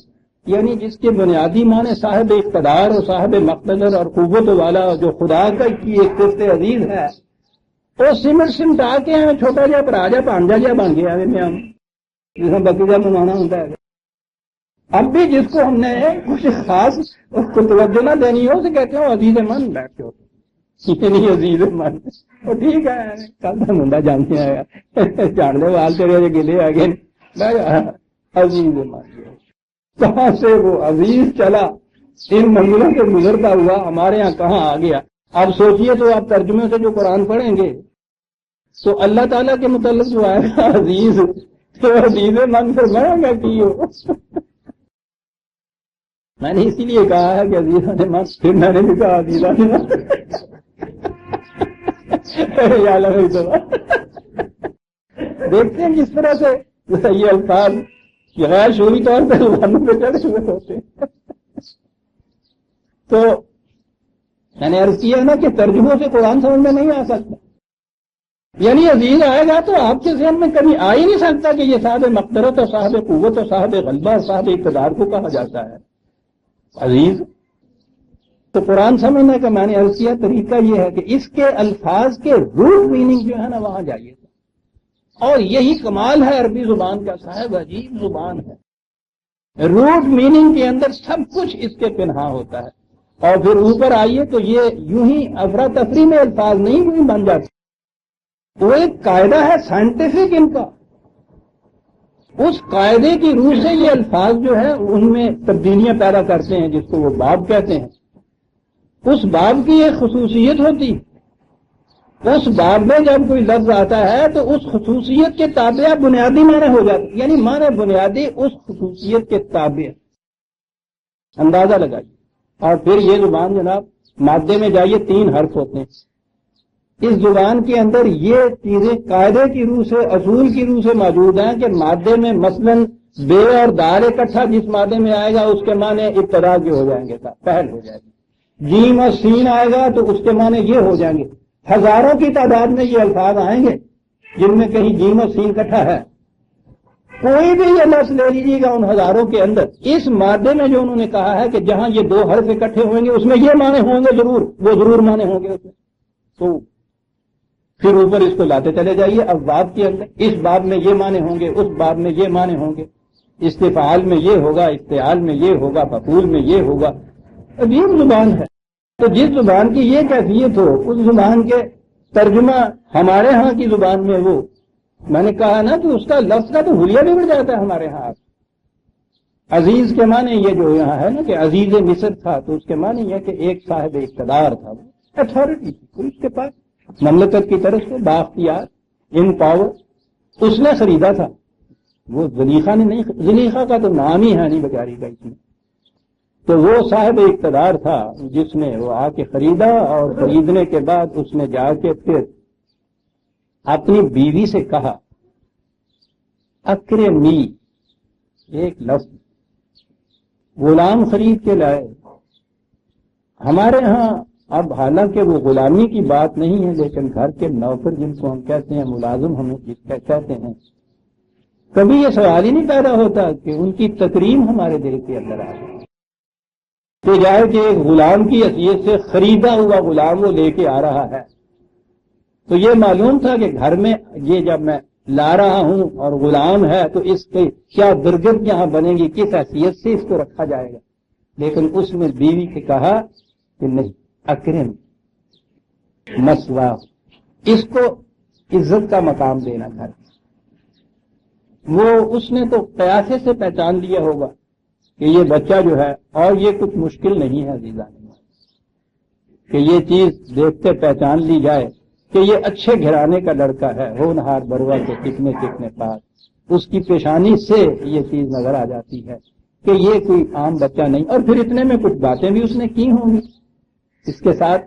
یعنی جس کے بنیادی معنی صاحب اقتدار اور صاحب مقتدر اور قوت والا جو خدا کا کی ایک قسط عزیز ہے، وہ سمٹ سمٹا کے ہمیں چھوٹا جا پراجا پانجا جا بن گیا ہمیں ہم جس میں بقیہ ممانا ہوتا ہے۔ اب بھی جس کو ہم نے کچھ خاص توجہ نہ دینی ہو اسے کہتے ہو عزیز من، بیٹھتے ہو نہیں عزیز من، وہ ٹھیک ہے کل کا منڈا جانتے آیا جان لے وال تیرے گلے آ گئے عزیز من، کہاں سے وہ عزیز چلا ان منزلوں سے گزرتا ہوا ہمارے ہاں کہاں آ گیا۔ اب سوچئے تو آپ ترجمے سے جو قرآن پڑھیں گے تو اللہ تعالیٰ کے متعلق جو آئے گا عزیز، تو عزیز من پھر میں گا کی ہو میں نے اسی لیے کہا ہے کہ عزیزہ نے من، پھر میں نے بھی کہا عزیزہ نے من دیکھتے ہیں جس طرح سے یہ الفاظ غیر شعوری طور پہ زبانوں پہ چڑھے ہوئے ہوتے ہیں۔ تو میں نے عرض کیا نا کہ ترجموں سے قرآن سمجھ میں نہیں آ سکتا، یعنی عزیز آئے گا تو آپ کے ذہن میں کبھی آ ہی نہیں سکتا کہ یہ صاحب مقدرت اور صاحب قوت اور صاحب غلبہ اور صاحب اقتدار کو کہا جاتا ہے عزیز۔ تو قرآن سمجھنے کا میں نے عرض کیا طریقہ یہ ہے کہ اس کے الفاظ کے روٹ میننگ جو ہے نا وہاں جائیے، اور یہی کمال ہے عربی زبان کا، صاحب عجیب زبان ہے، روٹ میننگ کے اندر سب کچھ اس کے پنہا ہوتا ہے، اور پھر اوپر آئیے تو یہ یوں ہی افراتفری میں الفاظ نہیں یوں ہی بن جاتے، وہ ایک قاعدہ ہے سائنٹیفک ان کا، اس قاعدے کی روح سے یہ الفاظ جو ہے ان میں تبدیلیاں پیدا کرتے ہیں، جس کو وہ باب کہتے ہیں۔ اس باب کی ایک خصوصیت ہوتی، اس باب میں جب کوئی لفظ آتا ہے تو اس خصوصیت کے تابع بنیادی معنی ہو جاتے، یعنی معنی بنیادی اس خصوصیت کے تابع، اندازہ لگائیے۔ اور پھر یہ زبان جناب مادے میں جائیے 3 حرف ہوتے ہیں، اس زبان کے اندر یہ چیزیں قاعدے کی روح سے، اصول کی روح سے موجود ہیں کہ مادے میں مثلاً بے اور دال اکٹھا جس مادے میں آئے گا اس کے معنی ابتدا کے ہو جائیں گے، پہل ہو جائے گی۔ جیم اور سین آئے گا تو اس کے معنی یہ ہو جائیں گے۔ ہزاروں کی تعداد میں یہ الفاظ آئیں گے جن میں کہیں جیم اور سین اکٹھا ہے، کوئی بھی یہ لفظ لے لیجیے گا ان ہزاروں کے اندر، اس مادے میں جو انہوں نے کہا ہے کہ جہاں یہ 2 حرف اکٹھے ہوئیں گے اس میں یہ معنی ہوں گے، ضرور وہ ضرور معنی ہوں گے اس میں۔ تو پھر اوپر اس کو لاتے چلے جائیے، اب باب کے اندر اس باب میں یہ معنی ہوں گے، اس باب میں یہ معنی ہوں گے، استفعال میں یہ ہوگا، افتعال میں یہ ہوگا، مفعول میں یہ ہوگا۔ عجیب زبان ہے۔ تو جس زبان کی یہ کیفیت ہو اس زبان کے ترجمہ ہمارے ہاں کی زبان میں وہ، میں نے کہا نا کہ اس کا لفظ کا تو حلیہ بگڑ جاتا ہے ہمارے ہاں۔ عزیز کے معنی یہ جو یہاں ہے نا کہ عزیز مصر تھا، تو اس کے معنی یہ کہ ایک صاحب اقتدار تھا، اتھارٹی تھی اس کے پاس، مملکت کی طرف سے بااختیار، ان پاور، اس نے خریدا تھا، وہ زلیخا نے نہیں، زلیخا کا تو نام ہی ہے نہیں بیچاری کا اس میں، تو وہ صاحب اقتدار تھا جس نے وہ آ کے خریدا، اور خریدنے کے بعد اس نے جا کے پھر اپنی بیوی سے کہا اکرمی، ایک لفظ غلام خرید کے لائے۔ ہمارے ہاں اب حالانکہ وہ غلامی کی بات نہیں ہے، لیکن گھر کے نوکر جن کو ہم کہتے ہیں، ملازم ہمیں جس کا کہتے ہیں، کبھی یہ سوال ہی نہیں پیدا ہوتا کہ ان کی تکریم ہمارے دل کے اندر آ جائے کہ جائے کہ ایک غلام کی حیثیت سے خریدا ہوا غلام وہ لے کے آ رہا ہے۔ تو یہ معلوم تھا کہ گھر میں یہ جب میں لا رہا ہوں اور غلام ہے تو اس کی کیا درگت یہاں بنے گی، کس حیثیت سے اس کو رکھا جائے گا، لیکن اس نے بیوی سے کہا کہ نہیں، اکرم مسوا، اس کو عزت کا مقام دینا گھر۔ وہ اس نے تو قیاسے سے پہچان لیا ہوگا کہ یہ بچہ جو ہے، اور یہ کچھ مشکل نہیں ہے عزیزان کہ یہ چیز دیکھتے پہچان لی جائے کہ یہ اچھے گھرانے کا لڑکا ہے، ہونہار بروا کے کتنے کتنے پاس، اس کی پیشانی سے یہ چیز نظر آ جاتی ہے کہ یہ کوئی عام بچہ نہیں۔ اور پھر اتنے میں کچھ باتیں بھی اس نے کی ہوں گی اس کے ساتھ،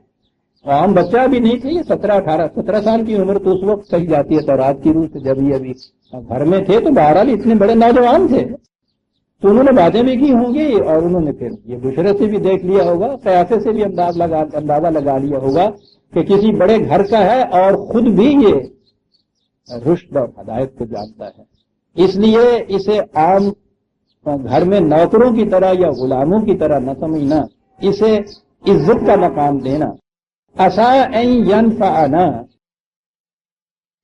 عام بچہ بھی نہیں تھے، یہ 17 سال کی عمر تو اس وقت کہی جاتی ہے تورات کی روح سے، جب یہ ابھی گھر میں تھے تو بہرحال اتنے بڑے نوجوان تھے، تو انہوں نے باتیں بھی کی ہوں گی، اور انہوں نے پھر یہ بشرے سے بھی دیکھ لیا ہوگا، قیاسے سے بھی اندازہ لگا لیا ہوگا کہ کسی بڑے گھر کا ہے، اور خود بھی یہ رشد اور ہدایت کو جانتا ہے۔ اس لیے اسے عام گھر میں نوکروں کی طرح یا غلاموں کی طرح نہ سمجھنا، اسے عزت کا مقام دینا. عسیٰ ان ینفعنا،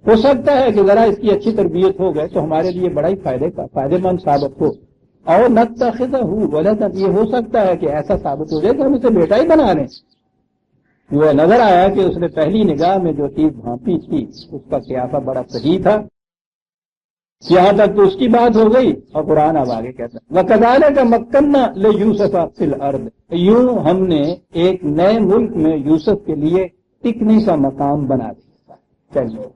ہو سکتا ہے کہ ذرا اس کی اچھی تربیت ہو گئے تو ہمارے لیے بڑا ہی فائدے مند ثابت ہو. اور نتخذہ ولدا، یہ ہو سکتا ہے کہ ایسا ثابت ہو جائے کہ ہم اسے بیٹا ہی بنا لیں. وہ نظر آیا کہ اس نے پہلی نگاہ میں جو چیز بھانپی تھی اس کا قیافہ بڑا صحیح تھا. یہاں تک تو اس کی بات ہو گئی، اور قرآن اب آگے کہتا ہے وَكَذَلِكَ مَكَّنَّا لِيُوسُفَ فِي الْأَرْضِ، یوں ہم نے ایک نئے ملک میں یوسف کے لیے ٹکنے کا مقام بنا دیا. چلیے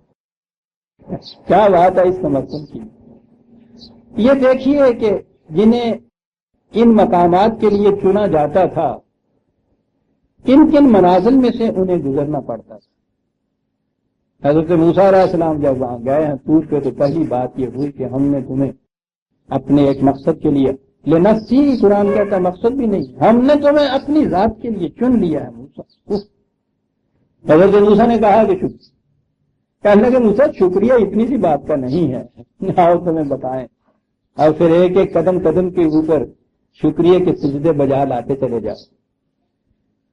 کیا بات ہے اس تمکن کی. یہ دیکھیے کہ جنہیں ان مقامات کے لیے چنا جاتا تھا کن کن منازل میں سے انہیں گزرنا پڑتا تھا. حضرت موسیٰ علیہ السلام جب وہاں گئے ہیں طور پہ تو پہلی بات یہ ہوئی کہ ہم نے تمہیں اپنے ایک مقصد کے لیے لنفسی، قرآن کہتا مقصد بھی نہیں، ہم نے تمہیں اپنی ذات کے لیے چن لیا ہے موسیٰ. حضرت موسیٰ نے کہا کہ کہنے کہ موسیٰ شکریہ اتنی سی بات کا نہیں ہے، آؤ تمہیں بتائیں. اور پھر ایک ایک قدم کے اوپر شکریہ کے سجدے بجا لاتے چلے جاؤ.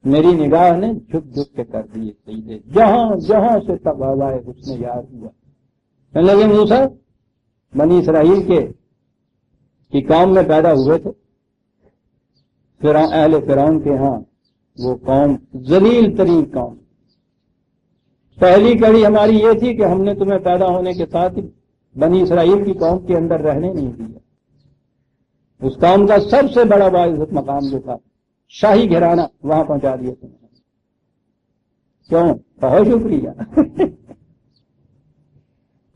میری نگاہ نے جھک کے کر دیے سجدے، جہاں جہاں سے تقاضا ہے اس نے یاد ہوا. کہنے لگے موسیٰ بنی اسرائیل کی قوم میں پیدا ہوئے تھے، اہل فرعون کے ہاں وہ قوم ذلیل ترین قوم. پہلی کڑی ہماری یہ تھی کہ ہم نے تمہیں پیدا ہونے کے ساتھ ہی بنی اسرائیل کی قوم کے اندر رہنے نہیں دیا. اس قوم کا سب سے بڑا باعزت مقام جو تھا شاہی گھرانہ وہاں پہنچا دیا تمہیں. کیوں؟ بہت شکریہ.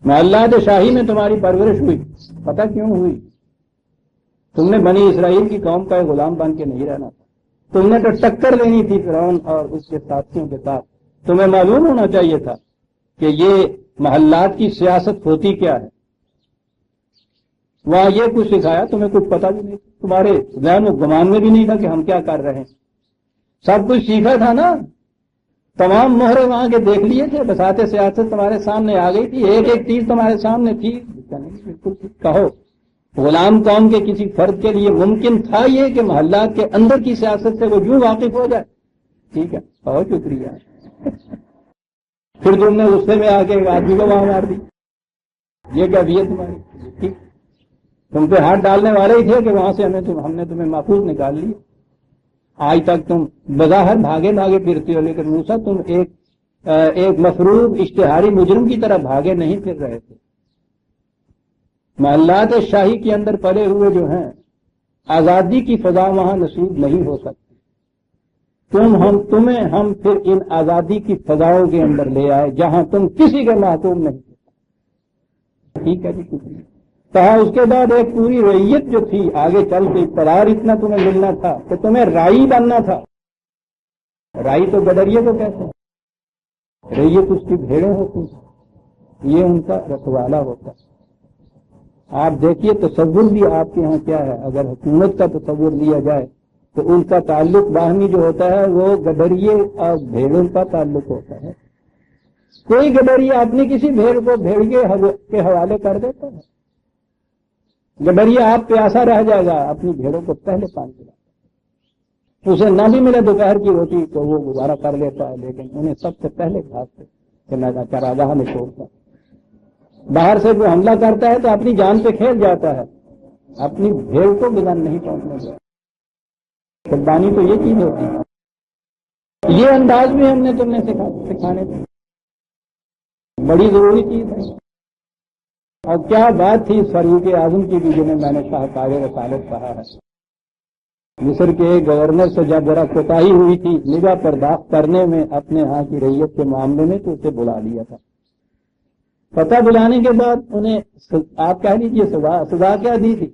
محلات شاہی میں تمہاری پرورش ہوئی. پتہ کیوں ہوئی؟ تم نے بنی اسرائیل کی قوم کا غلام بن کے نہیں رہنا تھا. تم نے تو ٹکر لینی تھی فرعون اور اس کے ساتھیوں کے ساتھ. تمہیں معلوم ہونا چاہیے تھا کہ یہ محلات کی سیاست ہوتی کیا ہے. وہاں یہ کچھ سکھایا تمہیں کچھ پتہ بھی نہیں، تمہارے ذہن و گمان میں بھی نہیں تھا کہ ہم کیا کر رہے ہیں. سب کچھ سیکھا تھا نا، تمام مہرے وہاں کے دیکھ لیے تھے، بساط سیاست تمہارے سامنے آ گئی تھی، ایک ایک چیز تمہارے سامنے تھی. بالکل کہو غلام قوم کے کسی فرد کے لیے ممکن تھا یہ کہ محلات کے اندر کی سیاست سے وہ یوں واقف ہو جائے. ٹھیک ہے، بہت شکریہ. پھر تم نے غصے میں آ کے ایک آدمی کو وہاں مار دی. یہ کیفیت تمہاری. ٹھیک، تم پہ ہاتھ ڈالنے والے ہی تھے کہ وہاں سے ہم نے تمہیں محفوظ نکال لی. آج تک تم بظاہر بھاگے پھرتے ہو، لیکن موسیٰ تم ایک مفروض اشتہاری مجرم کی طرح بھاگے نہیں پھر رہے تھے. محلات شاہی کے اندر پڑے ہوئے جو ہیں آزادی کی فضا وہاں نصیب نہیں ہو سکتی. تمہیں ہم پھر ان آزادی کی فضاؤں کے اندر لے آئے جہاں تم کسی کے محکوم نہیں تھے. ٹھیک ہے جی، شکریہ. کہا اس کے بعد ایک پوری رعیت جو تھی آگے چل کے اقتدار اتنا تمہیں ملنا تھا کہ تمہیں رائی بننا تھا. رائی تو گڈریے کو کہتے ہیں، رعیت اس کی بھیڑیں ہوتی ہیں، یہ ان کا رکھوالا ہوتا ہے. آپ دیکھیے تصور بھی آپ کے ہاں کیا ہے. اگر حکومت کا تصور لیا جائے تو ان کا تعلق باہمی جو ہوتا ہے وہ گڈریے اور بھیڑوں کا تعلق ہوتا ہے. کوئی گڈریہ اپنی کسی بھیڑ کو بھیڑیے کے حوالے کر دیتا ہے. گڈریہ آپ پیاسا رہ جائے گا، اپنی بھیڑوں کو پہلے پانی پلاتا ہے. اسے نہ بھی ملے دوپہر کی روٹی تو وہ گزارا کر لیتا ہے، لیکن انہیں سب سے پہلے گھاس سے چراگاہ میں چھوڑتا ہے. باہر سے وہ حملہ کرتا ہے تو اپنی جان پہ کھیل جاتا ہے، اپنی بھیڑ کو بدن نہیں پہنچنے دیتا. قربانی تو یہ چیز ہوتی ہے. یہ انداز بھی ہم نے تم نے سکھانے تھے، بڑی ضروری چیز ہے. اور کیا بات تھی فاروق اعظم کی بھی، جنہیں میں نے شاہکار رسالت کہا ہے. مصر کے گورنر سے جب ذرا کوتاہی ہوئی تھی نگاہ پرداخت کرنے میں اپنے ہاں کی رعیت کے معاملے میں تو اسے بلا لیا تھا. پتہ بلانے کے بعد انہیں آپ کہہ لیجیے سزا کیا دی تھی.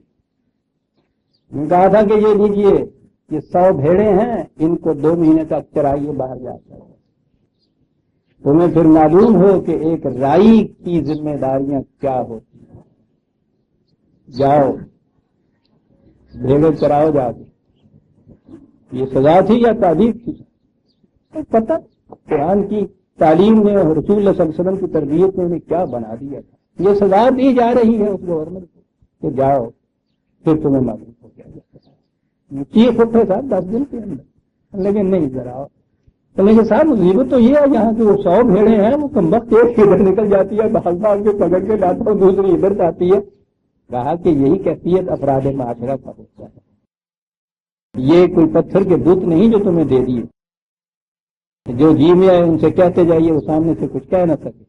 کہا تھا کہ یہ لیجیے، یہ 100 بھیڑیں ہیں، ان کو 2 مہینے تک چرائیے باہر جا کر. تمہیں پھر معلوم ہو کہ ایک رائی کی ذمہ داریاں کیا ہوتی ہیں. جاؤ بھیڑیں چراؤ جا کے. یہ سزا تھی یا تعریف تھی؟ پتہ قرآن کی تعلیم نے اور رسول اللہ صلی اللہ علیہ وسلم کی تربیت نے انہیں کیا بنا دیا تھا. یہ سزا دی جا رہی ہے اس گورنر کو. تو جاؤ پھر تمہیں معلوم ہو گیا چیخ اٹھے صاحب 10 دن کے اندر، لیکن نہیں ذرا لیکن صاحب مصیبت تو یہ ہے یہاں کے وہ 100 بھیڑیں ہیں وہ کم وقت ایک ادھر نکل جاتی ہے بھاگ بھاگ کے پکڑ کے لاتا ہوں دوسری ادھر جاتی ہے. کہا کہ یہی کیفیت افراد معاشرہ کا ہوتا ہے. یہ کوئی پتھر کے بت نہیں جو تمہیں دے دیے، جو جی میں آئے ان سے کہتے جائیے وہ سامنے سے کچھ کہہ نہ سکے.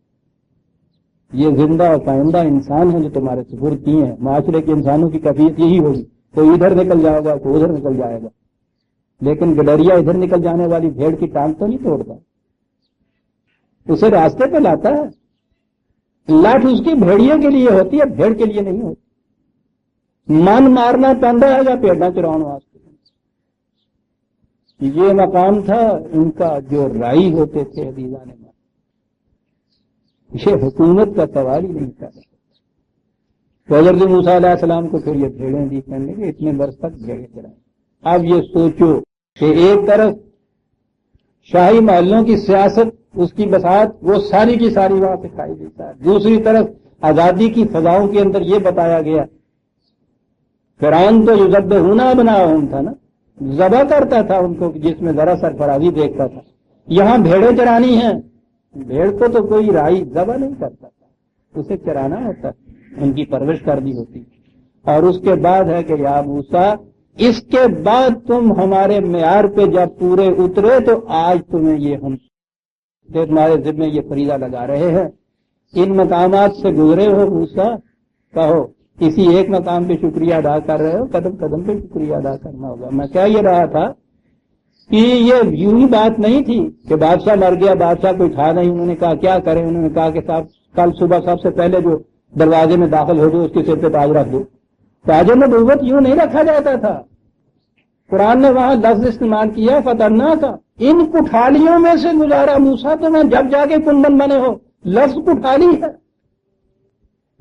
یہ زندہ اور پائندہ انسان ہیں جو تمہارے سپرد کیے ہیں. معاشرے کے انسانوں کی کیفیت یہی ہوگی، کوئی ادھر نکل جائے گا کوئی ادھر نکل جائے گا، لیکن گڈریا ادھر نکل جانے والی بھیڑ کی ٹانگ تو نہیں توڑتا، اسے راستے پہ لاتا ہے. لاٹھ اس کی بھیڑیے کے لیے ہوتی ہے، بھیڑ کے لیے نہیں ہوتی. من مارنا پہنتا ہے یا پیڑنا چراؤن واسطے. یہ مقام تھا ان کا جو رائی ہوتے تھے عزیزان من. یہ حکومت کا سوال ہی نہیں تھا. تو حضرت موسیٰ علیہ السلام کو پھر یہ بھیڑیں دی کرنے کے اتنے برس تک بھیڑیں چرائیں. اب یہ سوچو کہ ایک طرف شاہی محلوں کی سیاست اس کی بساط وہ ساری کی ساری وہاں سکھائی دیتا ہے، دوسری طرف آزادی کی فضاؤں کے اندر یہ بتایا گیا فرعون تو یذبحون ابناءہم تھا نا، ذبح کرتا تھا ان کو جس میں ذرا سرفرازی دیکھتا تھا. یہاں بھیڑیں چرانی ہیں، بھیڑ کو تو کوئی رائی ذبح نہیں کرتا تھا، اسے چرانا ہوتا، ان کی پرورش کرنی ہوتی. اور اس کے بعد ہے کہ یا موسیٰ اس کے بعد تم ہمارے معیار پہ جب پورے اترے تو آج تمہیں یہ ہم تمہارے ذمہ یہ فریضہ لگا رہے ہیں. ان مقامات سے گزرے ہو موسیٰ، کہو کسی ایک مقام پہ شکریہ ادا کر رہے ہو، قدم قدم پہ شکریہ ادا کرنا ہوگا. میں کہہ یہ رہا تھا کہ یہ یوں ہی بات نہیں تھی کہ بادشاہ مر گیا، بادشاہ کوئی تھا نہیں، انہوں نے کہا کیا کریں، انہوں نے کہا کہ صاحب کل صبح سب سے پہلے جو دروازے میں داخل ہو جو اس کے سر پہ تاج رکھ دو. تاج نبوت یوں نہیں رکھا جاتا تھا. قرآن نے وہاں لفظ استعمال کیا فتنا کا، ان کٹھالیوں میں سے گزارا موسیٰ. تو میں جب جا کے کندن بنے ہو، لفظ کٹھالی ہے.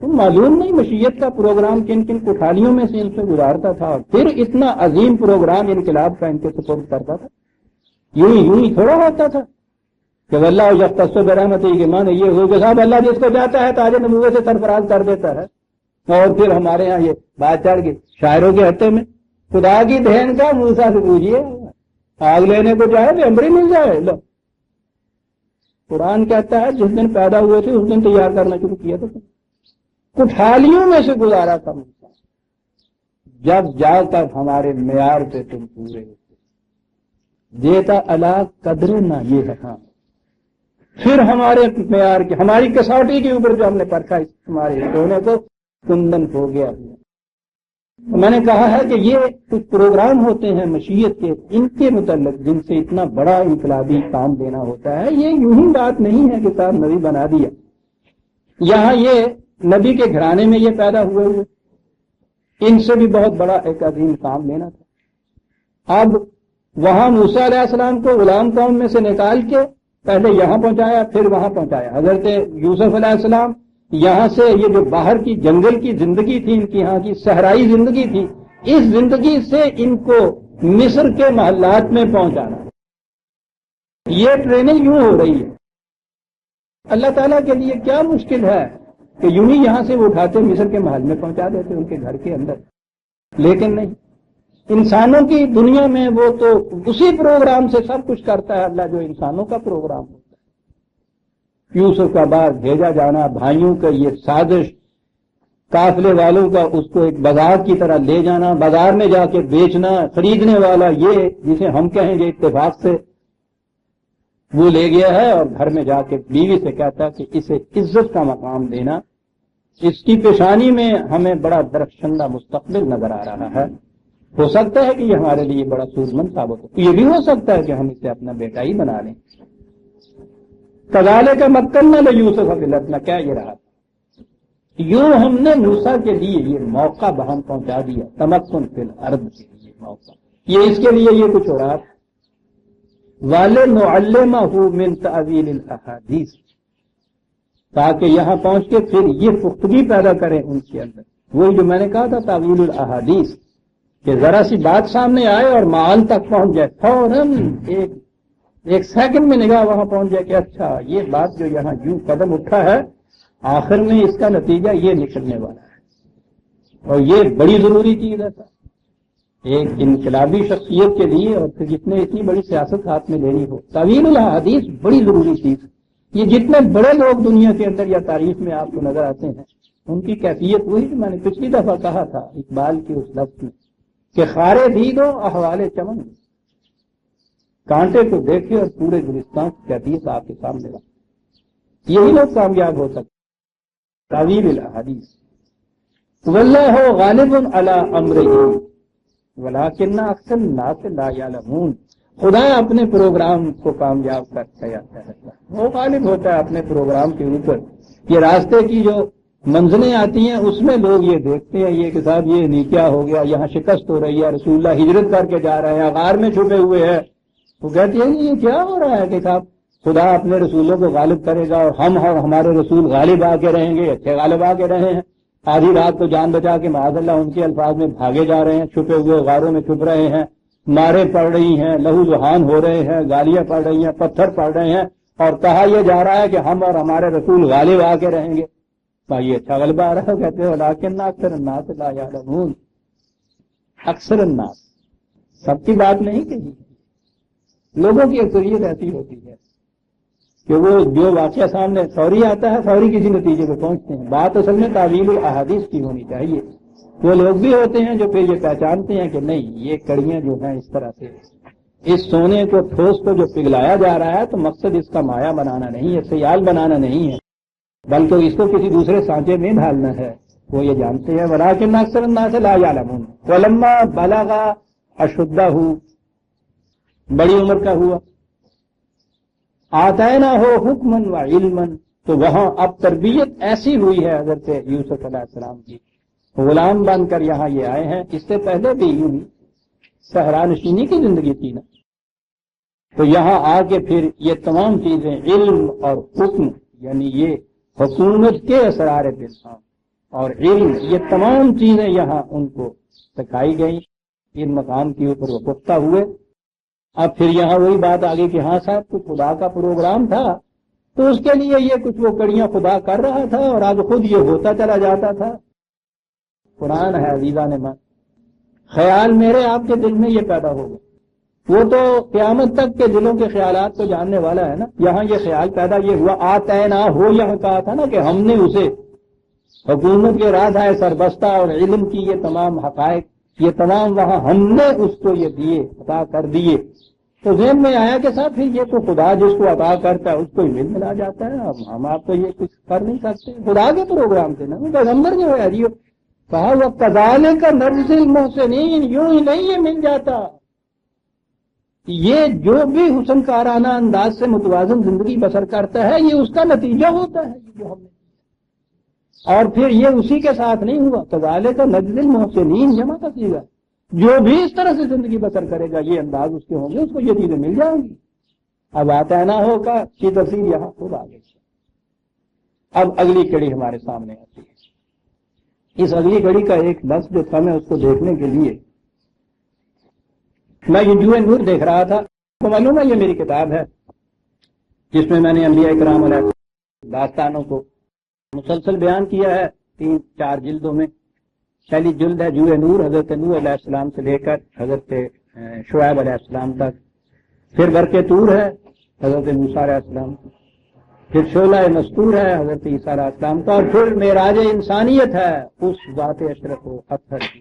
تم معلوم نہیں مشیت کا پروگرام کن کن کٹھالیوں میں سے ان سے گزارتا تھا، اور پھر اتنا عظیم پروگرام انقلاب کا ان کے سپرد کرتا تھا. یوں ہی تھوڑا ہوتا تھا کہ اللہ یختص برحمتہ کے معنی یہ ہو کہ صاحب اللہ جس کو چاہتا ہے تاج نبوت سے سرفراز کر دیتا ہے. اور پھر ہمارے ہاں یہ بات چڑھ گئی شاعروں کے ہٹے میں، خدا کی بہن کا موسیٰ سے پوچھیے آگ لینے کو چاہے تو امبری مل جائے. لو قرآن کہتا ہے جس دن پیدا ہوئے تھے اس دن تیار کرنا شروع کیا تھا. کٹھالیوں میں سے گزارا تھا موسیٰ. جب جا کر ہمارے معیار پہ تم پورے ہوتے دیتا اللہ قدر نہ یہ ہے. ہاں پھر ہمارے معیار کی ہماری کسوٹی کے اوپر جو ہم نے پرکھا تمہارے سونے کو کندن ہو گیا. میں نے کہا ہے کہ یہ کچھ پروگرام ہوتے ہیں مشیت کے، ان کے متعلق جن سے اتنا بڑا انقلابی کام دینا ہوتا ہے. یہ یوں ہی بات نہیں ہے کہ صاحب نبی بنا دیا. یہاں یہ نبی کے گھرانے میں یہ پیدا ہوئے ان سے بھی بہت بڑا ایک عظیم کام لینا تھا. اب وہاں موسیٰ علیہ السلام کو غلام قوم میں سے نکال کے پہلے یہاں پہنچایا پھر وہاں پہنچایا. حضرت یوسف علیہ السلام یہاں سے یہ جو باہر کی جنگل کی زندگی تھی، ان کی یہاں کی صحرائی زندگی تھی، اس زندگی سے ان کو مصر کے محلات میں پہنچانا. یہ ٹریننگ یوں ہو رہی ہے. اللہ تعالیٰ کے لیے کیا مشکل ہے کہ یوں ہی یہاں سے وہ اٹھاتے مصر کے محل میں پہنچا دیتے ان کے گھر کے اندر. لیکن نہیں، انسانوں کی دنیا میں وہ تو اسی پروگرام سے سب کچھ کرتا ہے اللہ جو انسانوں کا پروگرام ہوتا ہے. یوسف کا باہر بھیجا جانا، بھائیوں کا یہ سازش، قافلے والوں کا اس کو ایک بازار کی طرح لے جانا، بازار میں جا کے بیچنا، خریدنے والا یہ جسے ہم کہیں گے اتفاق سے وہ لے گیا ہے اور گھر میں جا کے بیوی سے کہتا ہے کہ اسے عزت کا مقام دینا. اس کی پیشانی میں ہمیں بڑا درخشندہ مستقبل نظر آ رہا ہے. ہو سکتا ہے کہ یہ ہمارے لیے بڑا سود مند ثابت ہو، یہ بھی ہو سکتا ہے کہ ہم اسے اپنا بیٹا ہی بنا لیں. کذالک مکننا لیوسف فی الارض، میں کیا یہ رہا تھا یوں ہم نے موسیٰ کے لیے یہ موقع بہم پہنچا دیا، تمکن فی الارض کے لیے موقع. یہ اس کے لیے یہ کچھ ہو رہا تھا. وَلِنُعَلِّمَهُ مِن تَأْوِيلِ الْأَحَادِيثِ، تاکہ یہاں پہنچ کے پھر یہ پختگی پیدا کریں ان کے اندر. وہی جو میں نے کہا تھا تعویل الاحادیث، کہ ذرا سی بات سامنے آئے اور معال تک پہنچ جائے، فوراً ایک سیکنڈ میں نگاہ وہاں پہنچ جائے کہ اچھا یہ بات جو یہاں یوں قدم اٹھا ہے آخر میں اس کا نتیجہ یہ نکلنے والا ہے. اور یہ بڑی ضروری چیز ہے ایک انقلابی شخصیت کے لیے، اور پھر جتنے اتنی بڑی سیاست ہاتھ میں لینی ہو، تعویل الاحادیث بڑی ضروری چیز ہے۔ یہ جتنے بڑے لوگ دنیا کے اندر یا تاریخ میں آپ کو نظر آتے ہیں، ان کی کیفیت وہی جو میں نے پچھلی دفعہ کہا تھا اقبال کی اس لفظ میں کہ خارے دید و احوال چمن، کانٹے کو دیکھے اور پورے گلستان کی کیفیت آپ کے سامنے رکھے، یہی لوگ کامیاب ہو سکتے۔ تعویل الاحادیث واللہ غالب علی امرہ ولکن اکثر الناس لا یعلمون، خدا اپنے پروگرام کو کامیاب کرتا جاتا ہے، وہ غالب ہوتا ہے اپنے پروگرام کے اوپر۔ یہ راستے کی جو منزلیں آتی ہیں اس میں لوگ یہ دیکھتے ہیں یہ کہ صاحب یہ نہیں کیا ہو گیا، یہاں شکست ہو رہی ہے، رسول اللہ ہجرت کر کے جا رہے ہیں، غار میں چھپے ہوئے ہیں، وہ کہتے ہیں یہ کیا ہو رہا ہے کہ صاحب خدا اپنے رسولوں کو غالب کرے گا اور ہم اور ہمارے رسول غالب آ کے رہیں گے، اچھے غالب آ کے رہے ہیں، آدھی رات کو جان بچا کے معاذ اللہ ان کے الفاظ میں بھاگے جا رہے ہیں، چھپے ہوئے غاروں میں چھپ رہے ہیں، مارے پڑ رہی ہیں، لہو لہان ہو رہے ہیں، گالیاں پڑ رہی ہیں، پتھر پڑ رہے ہیں، اور کہا یہ جا رہا ہے کہ ہم اور ہمارے رسول غالب آ کے رہیں گے۔ بھائی اچھا غلبہ آ رہا ہے، کہتے ہیں لیکن اکثر الناس لا یعلمون، اکثر الناس، سب کی بات نہیں کہی، لوگوں کی اکثریت ایسی ہوتی ہے کہ وہ جو واقعہ سامنے فوری آتا ہے فوری کسی نتیجے پہ پہنچتے ہیں۔ بات اصل میں تعویل الاحادیث کی ہونی چاہیے۔ وہ لوگ بھی ہوتے ہیں جو پھر یہ پہچانتے ہیں کہ نہیں یہ کڑیاں جو ہیں اس طرح سے اس سونے کو ٹھوس کو جو پگھلایا جا رہا ہے تو مقصد اس کا مایا بنانا نہیں ہے، سیال بنانا نہیں ہے، بلکہ اس کو کسی دوسرے سانچے میں ڈھالنا ہے، وہ یہ جانتے ہیں۔ ولیکن اکثر الناس لا یعلمون ولما بلغ اشدہ، بڑی عمر کا ہوا، آتینا ہو حکمن و علمن، تو وہاں اب تربیت ایسی ہوئی ہے حضرت یوسف علیہ السلام کی، غلام بن کر یہاں یہ آئے ہیں۔ اس سے پہلے بھی یوں ہی صحرا نشینی کی زندگی تھی نا، تو یہاں آ کے پھر یہ تمام چیزیں علم اور حکم، یعنی یہ حکومت کے اسرار بالفام اور علم، یہ تمام چیزیں یہاں ان کو سکھائی گئیں، ان مقام کے اوپر وہ پختہ ہوئے۔ اب پھر یہاں وہی بات آ گئی کہ ہاں صاحب کچھ خدا کا پروگرام تھا تو اس کے لیے یہ کچھ وہ کڑیاں خدا کر رہا تھا اور اب خود یہ ہوتا چلا جاتا تھا۔ قرآن ہے عزیزان من، خیال میرے آپ کے دل میں یہ پیدا ہوگا، وہ تو قیامت تک کے دلوں کے خیالات کو جاننے والا ہے نا۔ یہاں یہ خیال پیدا یہ ہوا آتینا ہو، یہاں کہا تھا نا کہ ہم نے اسے حکومت کے راز ہے سربستہ اور علم کی یہ تمام حقائق، یہ تمام وہاں ہم نے اس کو یہ دیے، عطا کر دیے۔ تو ذہن میں آیا کہ صاحب پھر یہ تو خدا جس کو عطا کرتا ہے اس کو علم ملا جاتا ہے، اب ہم آپ تو یہ کچھ کر نہیں سکتے، خدا کے پروگرام تھے نا، وہ پیغمبر جو ہے جی کہا وہ کذالک نجزی المحسنین، یوں ہی نہیں یہ مل جاتا۔ یہ جو بھی حسن کارانہ انداز سے متوازن زندگی بسر کرتا ہے یہ اس کا نتیجہ ہوتا ہے جو ہم نے، اور پھر یہ اسی کے ساتھ نہیں ہوا، کذالک نجزی المحسنین جمع کا صیغہ، جو بھی اس طرح سے زندگی بسر کرے گا یہ انداز اس کے ہوں گے، اس کو یہ چیزیں مل جائیں گی۔ اب آتینا ہو کا کی تفسیر یہاں خود آ گئی۔ اب اگلی کڑی ہمارے سامنے آتی ہے۔ اس اگلی کڑی کا ایک لفظ جو تھا میں اس کو دیکھنے کے لیے میں یہ جو نور دیکھ رہا تھا، تو معلوم ہے یہ میری کتاب ہے جس میں نے انبیاء کرام علیہ داستانوں کو مسلسل بیان کیا ہے 3-4 جلدوں میں۔ پہلی جلد ہے جو نور، حضرت نوح علیہ السلام سے لے کر حضرت شعیب علیہ السلام تک، پھر برق طور ہے حضرت موسیٰ علیہ السلام، پھر شعلہ مستور ہے حضرت عیسیٰ علیہ السلام کا، اور پھر معراج انسانیت ہے اس ذات اشرف و اطہر کی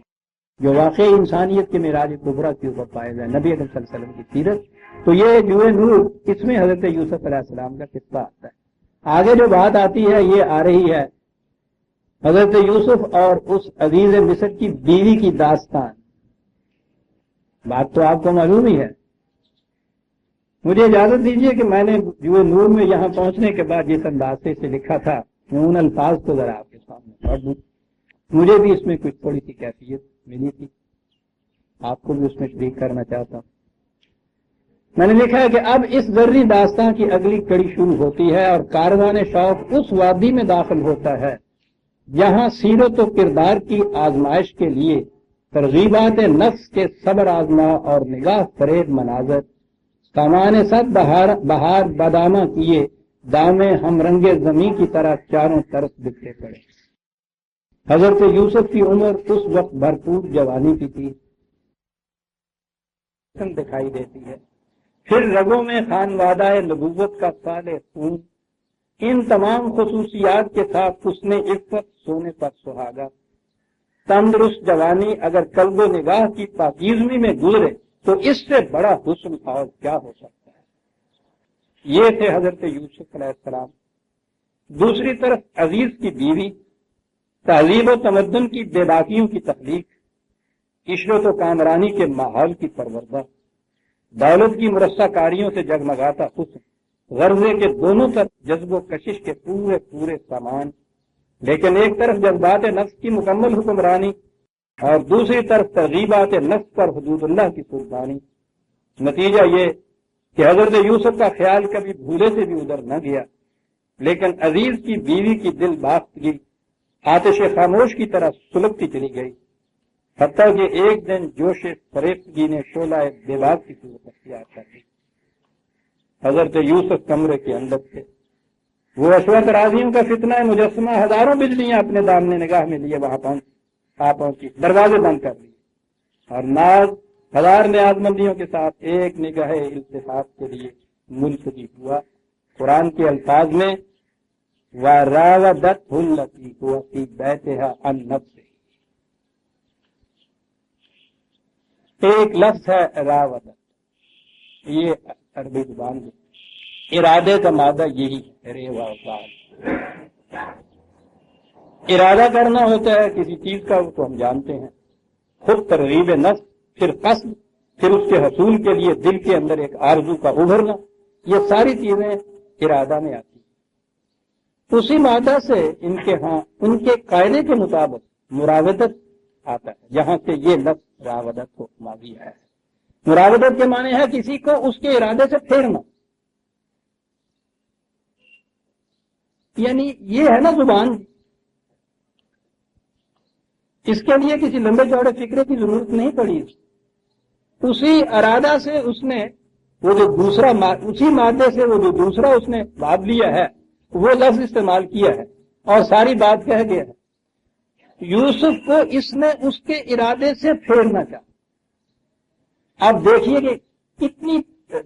جو واقعی انسانیت کے معراج کبریٰ کے اوپر فائز ہے، نبی اکرم صلی اللہ علیہ وسلم کی سیرت۔ تو یہ جو نور، اس میں حضرت یوسف علیہ السلام کا قصہ آتا ہے۔ آگے جو بات آتی ہے یہ آ رہی ہے حضرت یوسف اور اس عزیز مصر کی بیوی کی داستان۔ بات تو آپ کو معلوم ہی ہے۔ مجھے اجازت دیجیے کہ میں نے جو نور میں یہاں پہنچنے کے بعد جس انداز سے لکھا تھا میں ان الفاظ کو ذرا آپ کے سامنے پڑھ دوں۔ مجھے بھی اس میں کچھ تھوڑی سی کیفیت ملی تھی، آپ کو بھی اس میں شریک کرنا چاہتا ہوں۔ میں نے لکھا ہے کہ اب اس ذری داستان کی اگلی کڑی شروع ہوتی ہے اور کاروان شوق اس وادی میں داخل ہوتا ہے جہاں سیرت و کردار کی آزمائش کے لیے ترغیبات نفس کے صبر آزما اور نگاہ فریب مناظر سامان صد بہار بادامہ کیے دامے ہم رنگ زمیں کی طرح چاروں طرف بکھرے پڑے۔ حضرت یوسف کی عمر اس وقت بھرپور جوانی کی تھی، دکھائی دیتی ہے، پھر رگوں میں خانوادہ نبوت کا صالح خون، ان تمام خصوصیات کے ساتھ اس نے عفت، سونے پر سہاگا، تندرست جوانی اگر قلب و نگاہ کی پاکیزگی میں گزرے تو اس سے بڑا حسن اور کیا ہو سکتا ہے۔ یہ تھے حضرت یوسف علیہ السلام۔ دوسری طرف عزیز کی بیوی، تہذیب و تمدن کی بے باکیوں کی تخلیق، عشرت و کامرانی کے ماحول کی پروردہ، دولت کی مرصع کاریوں سے جگمگاتا حسن، غرضے کے دونوں طرف جذب و کشش کے پورے پورے سامان، لیکن ایک طرف جذبات نفس کی مکمل حکمرانی اور دوسری طرف ترغیبات نفس پر حدود اللہ کی قربانی۔ نتیجہ یہ کہ حضرت یوسف کا خیال کبھی بھولے سے بھی ادھر نہ گیا، لیکن عزیز کی بیوی کی دل باختگی آتش خاموش کی طرح سلگتی چلی گئی، حتیٰ کہ ایک دن جوش فریفتگی نے شعلہ بے باک کی صورت اختیار کر لی۔ حضرت یوسف کمرے کے اندر تھے، وہ اشوت راضیوں کا فتنہ مجسمہ ہزاروں بجلیاں اپنے دامنے نگاہ میں لیے وہاں پہنچی، دروازے بند کر لیے، اور ناز ہزار نیاز مندیوں کے ساتھ ایک نگاہ التفات کے لیے ملتجی ہوا۔ قرآن کے الفاظ میں وَرَاوَدَتْهُ الَّتِي هُوَ فِي بَيْتِهَا عَن نَفْسِهِ، ایک لفظ ہے راودت، یہ عربی زبان میں ارادے کا مادہ یہی ہے، ارادہ کرنا ہوتا ہے کسی چیز کا، وہ تو ہم جانتے ہیں، خود ترغیب نفس، پھر قصد، پھر اس کے حصول کے لیے دل کے اندر ایک آرزو کا ابھرنا، یہ ساری چیزیں ارادہ میں آتی ہیں۔ اسی مادہ سے ان کے ہاں ان کے قاعدے کے مطابق مراودت آتا ہے، جہاں سے یہ لفظ راودت کو ماضی ہے۔ مراودت کے معنی ہے کسی کو اس کے ارادے سے پھیرنا، یعنی یہ ہے نا زبان، اس کے لیے کسی لمبے چوڑے فکرے کی ضرورت نہیں پڑی، اسی ارادہ سے اس نے وہ جو دوسرا اسی مادے سے وہ جو دوسرا اس نے بات لیا ہے وہ لفظ استعمال کیا ہے اور ساری بات کہہ گیا ہے۔ یوسف کو اس نے اس کے ارادے سے پھیرنا چاہا۔ اب دیکھیے کہ کتنی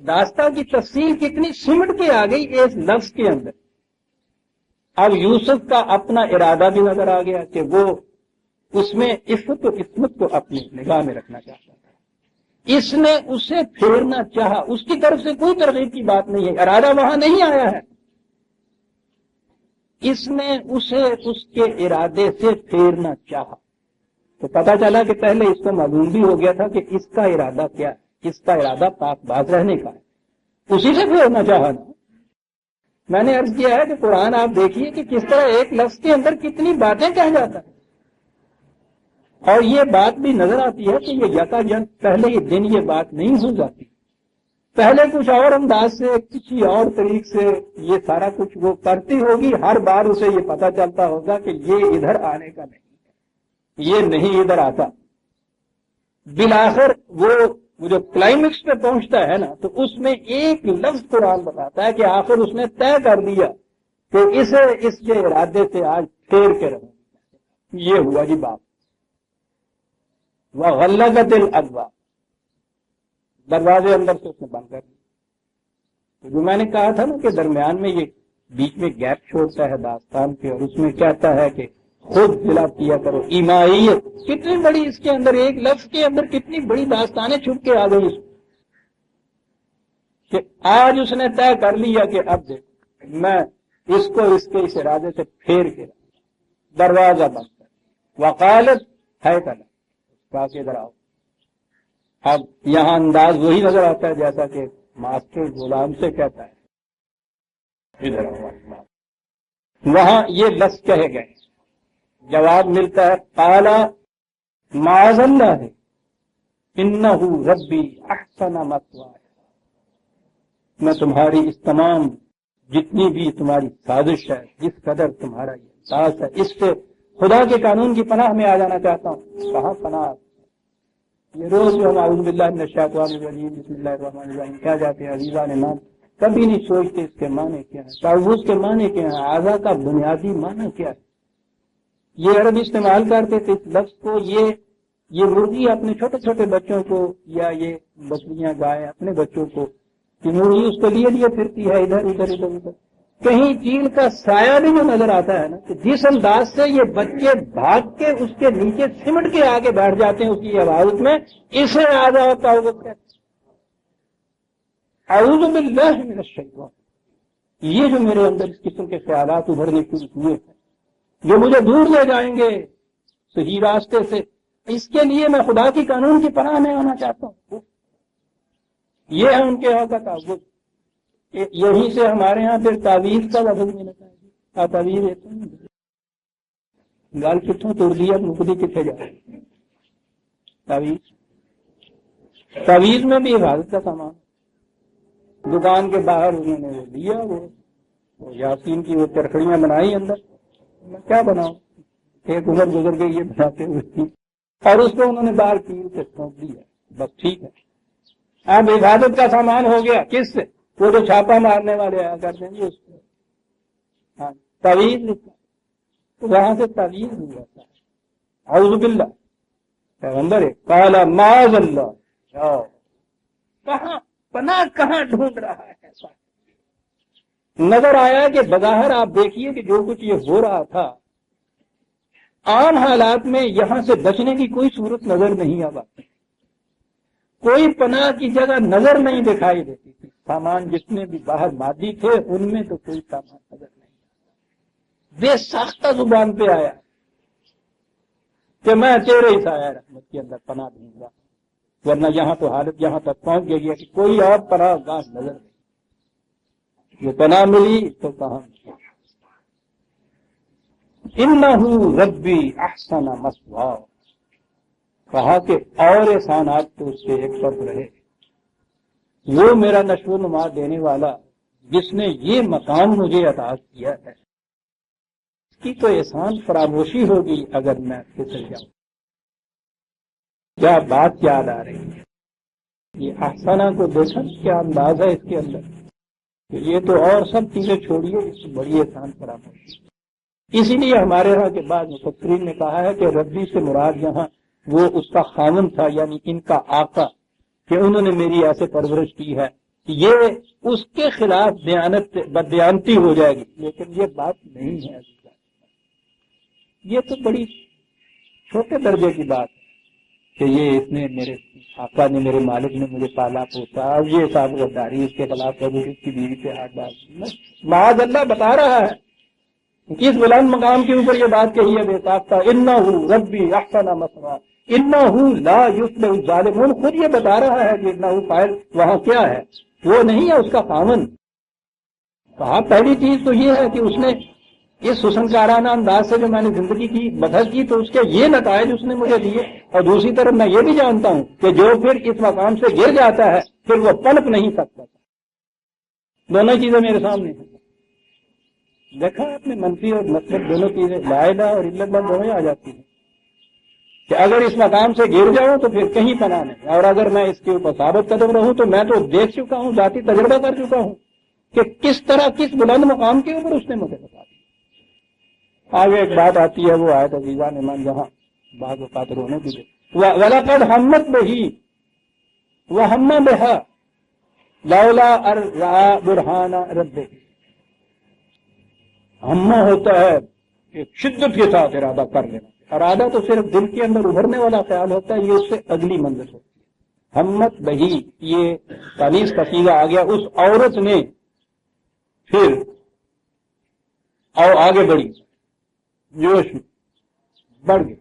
داستان کی تفصیل کتنی سمٹ کے آ گئی اس لفظ کے اندر۔ اب یوسف کا اپنا ارادہ بھی نظر آ گیا کہ وہ اس میں عفت و عصمت کو اپنی نگاہ میں رکھنا چاہتا تھا، اس نے اسے پھیرنا چاہا، اس کی طرف سے کوئی ترغیب کی بات نہیں ہے، ارادہ وہاں نہیں آیا ہے، اس نے اسے اس کے ارادے سے پھیرنا چاہا۔ تو پتا چلا کہ پہلے اس کو معلوم بھی ہو گیا تھا کہ اس کا ارادہ کیا ہے، اس کا ارادہ پاک باز رہنے کا ہے، اسی سے پھیرنا چاہا نا۔ میں نے عرض کیا ہے کہ قرآن آپ دیکھیے کہ کس طرح ایک لفظ کے اندر کتنی باتیں کہہ جاتا ہے، اور یہ بات بھی نظر آتی ہے کہ یہ یکا پہلے ہی دن یہ بات نہیں ہو جاتی، پہلے کچھ اور انداز سے کسی اور طریق سے یہ سارا کچھ وہ کرتی ہوگی، ہر بار اسے یہ پتا چلتا ہوگا کہ یہ ادھر آنے کا نہیں ہے، یہ نہیں ادھر آتا۔ بالآخر وہ جو کلائمیکس پہ پہنچتا ہے نا تو اس میں ایک لفظ قرآن بتاتا ہے کہ آخر اس نے طے کر دیا کہ اسے اس کے ارادے سے آج پھیر کے رہوں، یہ ہوا جی بات۔ وَغَلَّقَتِ الْأَبْوَابَ، دروازے اندر سے اس نے بند کر دی۔ تو جو میں نے کہا تھا نا کہ درمیان میں یہ بیچ میں گیپ چھوڑتا ہے داستان کے، اور اس میں کہتا ہے کہ خود دلا کیا کرو ایمائیت، کتنی بڑی اس کے اندر ایک لفظ کے اندر کتنی بڑی داستانیں چھپ کے آ گئی اس کہ آج اس نے طے کر لیا کہ اب دیکھ میں اس کو اس کے اس ارادے سے پھیر کے دروازہ بند کر، وقالت ہے کلا، کہا کہ ادھر آؤ۔ اب یہاں انداز وہی نظر آتا ہے جیسا کہ ماسٹر غلام سے کہتا ہے ادھر آؤ۔ وہاں یہ لفظ کہے گئے، جواب ملتا ہے قالا معاذ اللہ انہ ربی احسن مثوایا، میں تمہاری اس تمام جتنی بھی تمہاری سازش ہے، جس قدر تمہارا یہ احساس ہے، اس سے خدا کے قانون کی پناہ میں آ جانا چاہتا ہوں۔ کہاں پناہ؟ یہ روز جو ہم اعوذ باللہ من الشیطان الرجیم بسم اللہ الرحمن الرحیم کہہ جاتے ہیں عزیزان ایمان، کبھی نہیں سوچتے اس کے معنی کیا ہے، تعوذ کے معنی کیا ہے، اعضاء کا بنیادی معنی کیا ہے۔ یہ عرب استعمال کرتے تھے اس لفظ کو، یہ مرغی اپنے چھوٹے چھوٹے بچوں کو، یا یہ بکریاں گائے اپنے بچوں کو، کہ مرغی اس کو لیے پھرتی ہے ادھر ادھر ادھر ادھر، کہیں چیل کا سایہ بھی جو نظر آتا ہے نا، کہ جس انداز سے یہ بچے بھاگ کے اس کے نیچے سمٹ کے آگے بیٹھ جاتے ہیں اس کی حفاظت میں، اسے آدھا ہوتا ہوگا اعوذ باللہ من الشیطان۔ یہ جو میرے اندر اس قسم کے خیالات ابھرنے شروع ہوئے ہیں جو مجھے دور لے جائیں گے صحیح راستے سے، اس کے لیے میں خدا کی قانون کی پناہ میں آنا چاہتا ہوں۔ یہ ہے ان کے یہاں کا تعوذ۔ یہیں سے ہمارے ہاں پھر تعویذ کا لفظ ملتا ہے، تعویذ گال کتوں توڑ دیا مکدی کتنے جا تعویذ میں بھی حفاظت کا سامان، دکان کے باہر انہوں نے وہ دیا، وہ یاسین کی وہ چرخڑیاں بنائی اندر، میں کیا بناؤں، ایک عمر گزر گئی یہ بناتے ہوئے، اور اس کو انہوں نے باہر کی سے سونپ دیا، بس ٹھیک ہے۔ اب عبادت کا سامان ہو گیا کس سے؟ وہ جو چھاپا مارنے والے آیا کرتے ہیں اس کو، ہاں تعویذ لکھا، تو وہاں سے تعویذ مل جاتا ہے۔ اعوذ باللہ، پیغمبر ہے قال معاذ اللہ، کہاں پناہ کہاں ڈھونڈ رہا ہے؟ ایسا نظر آیا کہ بظاہر آپ دیکھیے کہ جو کچھ یہ ہو رہا تھا عام حالات میں یہاں سے بچنے کی کوئی صورت نظر نہیں آتی، کوئی پناہ کی جگہ نظر نہیں دکھائی دیتی تھی، سامان جتنے بھی باہر مادی تھے ان میں تو کوئی سامان نظر نہیں آتا، بے ساختہ زبان پہ آیا کہ میں تیرے ہی سایہ رحمت کے اندر پناہ دوں گا، ورنہ یہاں تو حالت یہاں تک پہنچ گئی ہے کہ کوئی اور پناہ گاہ نظر نہیں، جو پناہ ملی تو کہاں انہو ربی احسن مثواہ، کہا کہ اور احسانات تو اس سے ایک فرق رہے، وہ میرا نشو و نما دینے والا جس نے یہ مقام مجھے عطا کیا ہے، اس کی تو احسان فراموشی ہوگی اگر میں پھسل جاؤں۔ کیا بات یاد آ رہی ہے، یہ احسانہ کو دیکھا کیا انداز ہے اس کے اندر، کہ یہ تو اور سب چیزیں چھوڑیے، اس سے بڑی احسان فراموشی۔ اسی لیے ہمارے یہاں کے بعد مفسرین نے کہا ہے کہ ربی سے مراد یہاں وہ اس کا خامن تھا، یعنی ان کا آقا، کہ انہوں نے میری ایسے پرورش کی ہے، یہ اس کے خلاف بددیانتی ہو جائے گی، لیکن یہ بات نہیں ہے، یہ تو بڑی چھوٹے درجے کی بات ہے کہ یہ اس نے میرے آقا نے، میرے مالک نے مجھے پالا پوسا، اب یہ صاحب غداری اس کے خلاف اس کی بیوی سے ہاتھ ڈال، معاذ اللہ بتا رہا ہے اس بلند مقام کے اوپر یہ بات کہی ہے بے ساختہ، انہ ربی احسن مثواہ انہ لا یفلح الظالمون، خود یہ بتا رہا ہے کہ انہ فاعل وہاں کیا ہے، وہ نہیں ہے اس کا خامن۔ کہا پہلی چیز تو یہ ہے کہ اس نے اس حسنکارانہ انداز سے جو میں نے زندگی کی بدل کی تو اس کے یہ نتائج اس نے مجھے دیے، اور دوسری طرف میں یہ بھی جانتا ہوں کہ جو پھر اس مقام سے گر جاتا ہے پھر وہ پلک نہیں سکتا، دونوں چیزیں میرے سامنے ہیں۔ دیکھا آپ نے منفی اور مثبت دونوں چیزیں لا الہ اور الا اللہ دونوں آ جاتی ہیں، کہ اگر اس مقام سے گر جاؤں تو پھر کہیں پناہ نہیں، اور اگر میں اس کے اوپر ثابت قدم رہوں تو میں تو دیکھ چکا ہوں، ذاتی تجربہ کر چکا ہوں کہ کس طرح کس بلند مقام کے اوپر اس نے مجھے بتا دیا۔ آگے ایک بات آتی ہے، وہ آیت عزیزہ نے من جہاں بعض اوقات رونے کی وَلَقَدْ ہَمَّتْ بِهِ وَهَمَّ بِهَا لَوْلَا أَن رَأَىٰ بُرْهَانَ رَبِّهِ، ہمہ ہوتا ہے کہ شدت کے ساتھ ارادہ کر لینا، ارادہ تو صرف دل کے اندر ابھرنے والا خیال ہوتا ہے، یہ اس سے اگلی منزل ہوتی ہے۔ ہمت بہی، یہ تانیث کا صیغہ آ گیا، اس عورت نے پھر اور آگے بڑھی، جوش بڑھ گئی،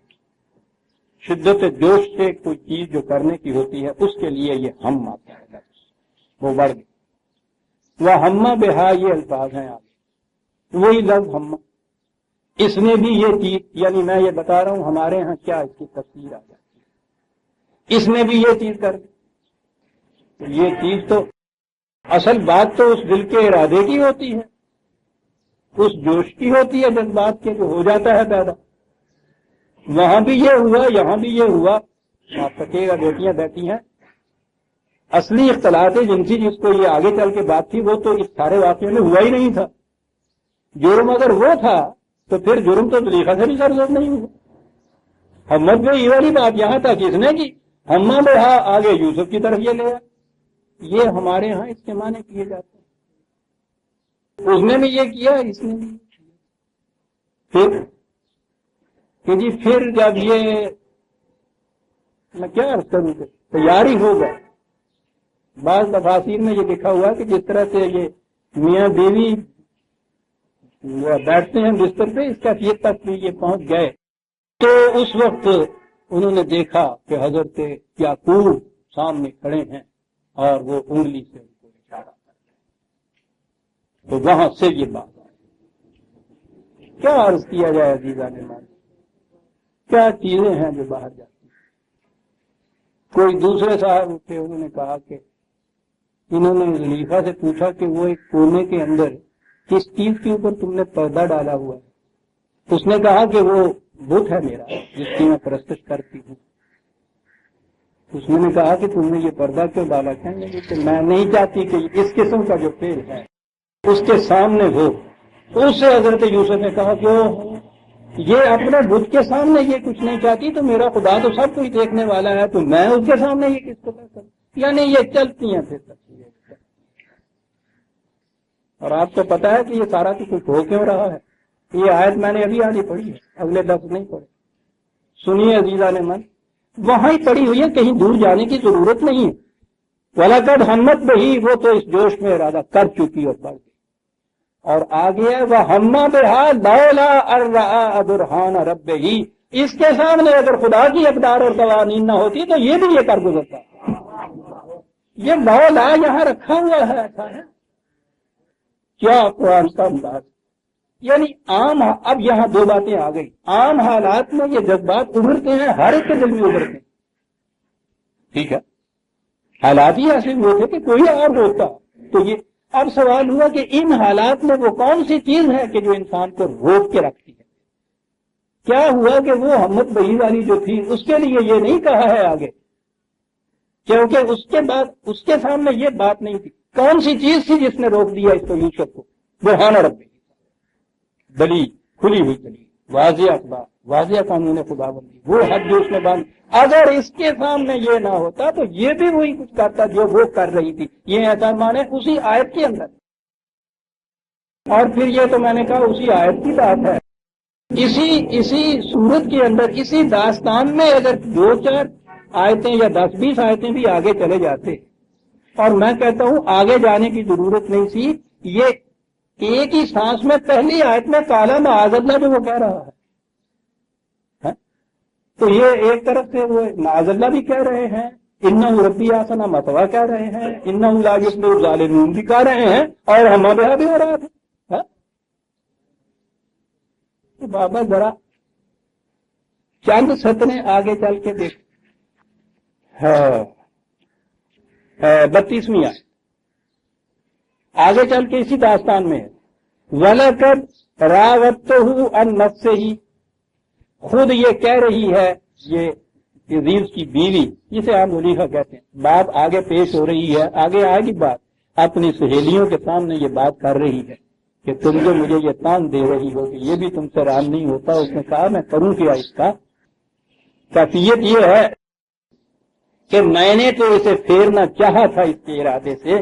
شدت جوش سے کوئی چیز جو کرنے کی ہوتی ہے اس کے لیے یہ ہم آتا ہے، وہ بڑھ گئی۔ وہ ہمہ بہا، یہ الفاظ ہیں آگے، وہی لفظ ہم، اس نے بھی یہ چیز، یعنی میں یہ بتا رہا ہوں ہمارے ہاں کیا اس کی تفسیر آ جاتی ہے، اس نے بھی یہ چیز کر دی، یہ چیز تو اصل بات تو اس دل کے ارادے کی ہوتی ہے، اس جوش کی ہوتی ہے، جذبات کے جو ہو جاتا ہے پیدا، وہاں بھی یہ ہوا یہاں بھی یہ ہوا۔ آپ کہیے گا بیٹیاں بیٹھی ہیں، اصلی اختلاط جنسی جس کو یہ آگے چل کے بات تھی وہ تو اس سارے واقعے میں ہوا ہی نہیں تھا، جرم اگر وہ تھا تو پھر جرم تو زلیخا سے بھی سرزد نہیں ہوا۔ ہمت میں یہ والی بات یہاں تک اس نے کی، ہما بہا آگے یوسف کی طرف یہ لے آیا۔ یہ ہمارے ہاں اس کے معنی کیے جاتے ہیں، اس نے بھی یہ کیا، اس نے بھی پھر کہ جی پھر جب یہ میں کیا عرض کروں کہ تیاری ہوگا، بعض تفاسیر میں یہ لکھا ہوا کہ جس طرح سے یہ میاں بیوی بیٹھتے ہیں بستر پہ، اس کیفیت تک بھی یہ پہنچ گئے، تو اس وقت انہوں نے دیکھا کہ حضرت یعقوب سامنے کھڑے ہیں اور وہ انگلی سے ان کو اشارہ کر رہے ہیں، تو وہاں سے یہ بات آئی۔ کیا عرض کیا جائے عزیزان مان، کیا چیزیں ہیں جو باہر جاتی ہیں۔ کوئی دوسرے صاحب تھے، انہوں نے کہا کہ انہوں نے زلیخا سے پوچھا کہ وہ ایک کونے کے اندر کس چیز کے اوپر تم نے پردہ ڈالا ہوا ہے؟ اس نے کہا کہ وہ بت ہے میرا جس کی میں پرستش کرتی ہوں۔ اس نے کہا کہ تم نے یہ پردہ کیوں ڈالا؟ کہنے لگے کہ میں نہیں چاہتی کہ اس قسم کا جو پیڑ ہے اس کے سامنے ہو۔ تو اس سے حضرت یوسف نے کہا کہ یہ اپنے بت کے سامنے یہ کچھ نہیں چاہتی تو میرا خدا تو سب کچھ دیکھنے والا ہے، تو میں اس کے سامنے یہ کس کو کروں؟ یعنی یہ چلتی ہیں پھر تک۔ اور آپ کو پتا ہے کہ یہ سارا کچھ ہو کیوں رہا ہے؟ یہ آیت میں نے ابھی آدھی پڑھی ہے، اگلے لفظ نہیں پڑھے۔ سنیے عزیزان من، وہاں ہی پڑی ہوئی ہے، کہیں دور جانے کی ضرورت نہیں ہے۔ وَلَقَدْ ہمت بہی، وہ تو اس جوش میں ارادہ کر چکی اور پڑھ گئی۔ اور آگے ہے وَهَمَّ بِهَا لَوْلَا أَن رَأَىٰ بُرْهَانَ رَبِّهِ، اس کے سامنے اگر خدا کی اقدار اور قوانین نہ ہوتی تو یہ بھی یہ کر گزرتا۔ یہ لولا یہاں رکھا ہوا ہے، ایسا ہے کیا قرآن کا انداز؟ یعنی عام، اب یہاں دو باتیں آ گئی۔ عام حالات میں یہ جذبات ابھرتے ہیں، ہر ایک کے دل میں ابھرتے ہیں، ٹھیک ہے، حالات ہی ایسے ہوئے تھے کہ کوئی اور ہوتا تو یہ۔ اب سوال ہوا کہ ان حالات میں وہ کون سی چیز ہے کہ جو انسان کو روک کے رکھتی ہے؟ کیا ہوا کہ وہ ہمت بہی والی جو تھی اس کے لیے یہ نہیں کہا ہے آگے، کیونکہ اس کے بعد اس کے سامنے یہ بات نہیں تھی۔ کون سی چیز تھی جس نے روک دیا اس کو، یوسف کو؟ برہان ربی، دلیل، کھلی ہوئی دلیل، واضح اخبار، واضح قانون خدا بندی، وہ حد جو اس نے باندھ۔ اگر اس کے سامنے یہ نہ ہوتا تو یہ بھی وہی کچھ کرتا جو وہ کر رہی تھی۔ یہ ایسا مانے اسی آیت کے اندر، اور پھر یہ تو میں نے کہا اسی آیت کی بات ہے۔ اسی صورت کے اندر، اسی داستان میں اگر 2-4 آیتیں یا 10-20 آیتیں بھی آگے چلے جاتے، اور میں کہتا ہوں آگے جانے کی ضرورت نہیں تھی، یہ ایک ہی سانس میں پہلی آیت میں کالا معاذ اللہ جو وہ کہہ رہا ہے، تو یہ ایک طرف سے وہ معاذ اللہ بھی کہہ رہے ہیں، انہ ربی آسنا متوا کہہ رہے ہیں، انہ لا یفلح الظالمون بھی کہہ رہے ہیں، اور ہمہ بہا بھی ہو رہا تھا۔ تو بابا ذرا چند سطریں آگے چل کے دیکھ، 32ویں آیت آگے چل کے اسی داستان میں ہے، وَلَقَدْ رَاوَدتُّهُ عَن نَفْسِهِ، خود یہ کہہ رہی ہے، یہ عزیز کی بیوی جسے ہم زلیخا کہتے ہیں، بات آگے پیش ہو رہی ہے، آگے آئے گی بات، اپنی سہیلیوں کے سامنے یہ بات کر رہی ہے کہ تم جو مجھے یہ تان دے رہی ہو کہ یہ بھی تم سے رام نہیں ہوتا۔ اس نے کہا میں کروں کیا اس کا؟ کیفیت یہ ہے کہ میں نے تو اسے پھیرنا چاہا تھا اس کے ارادے سے،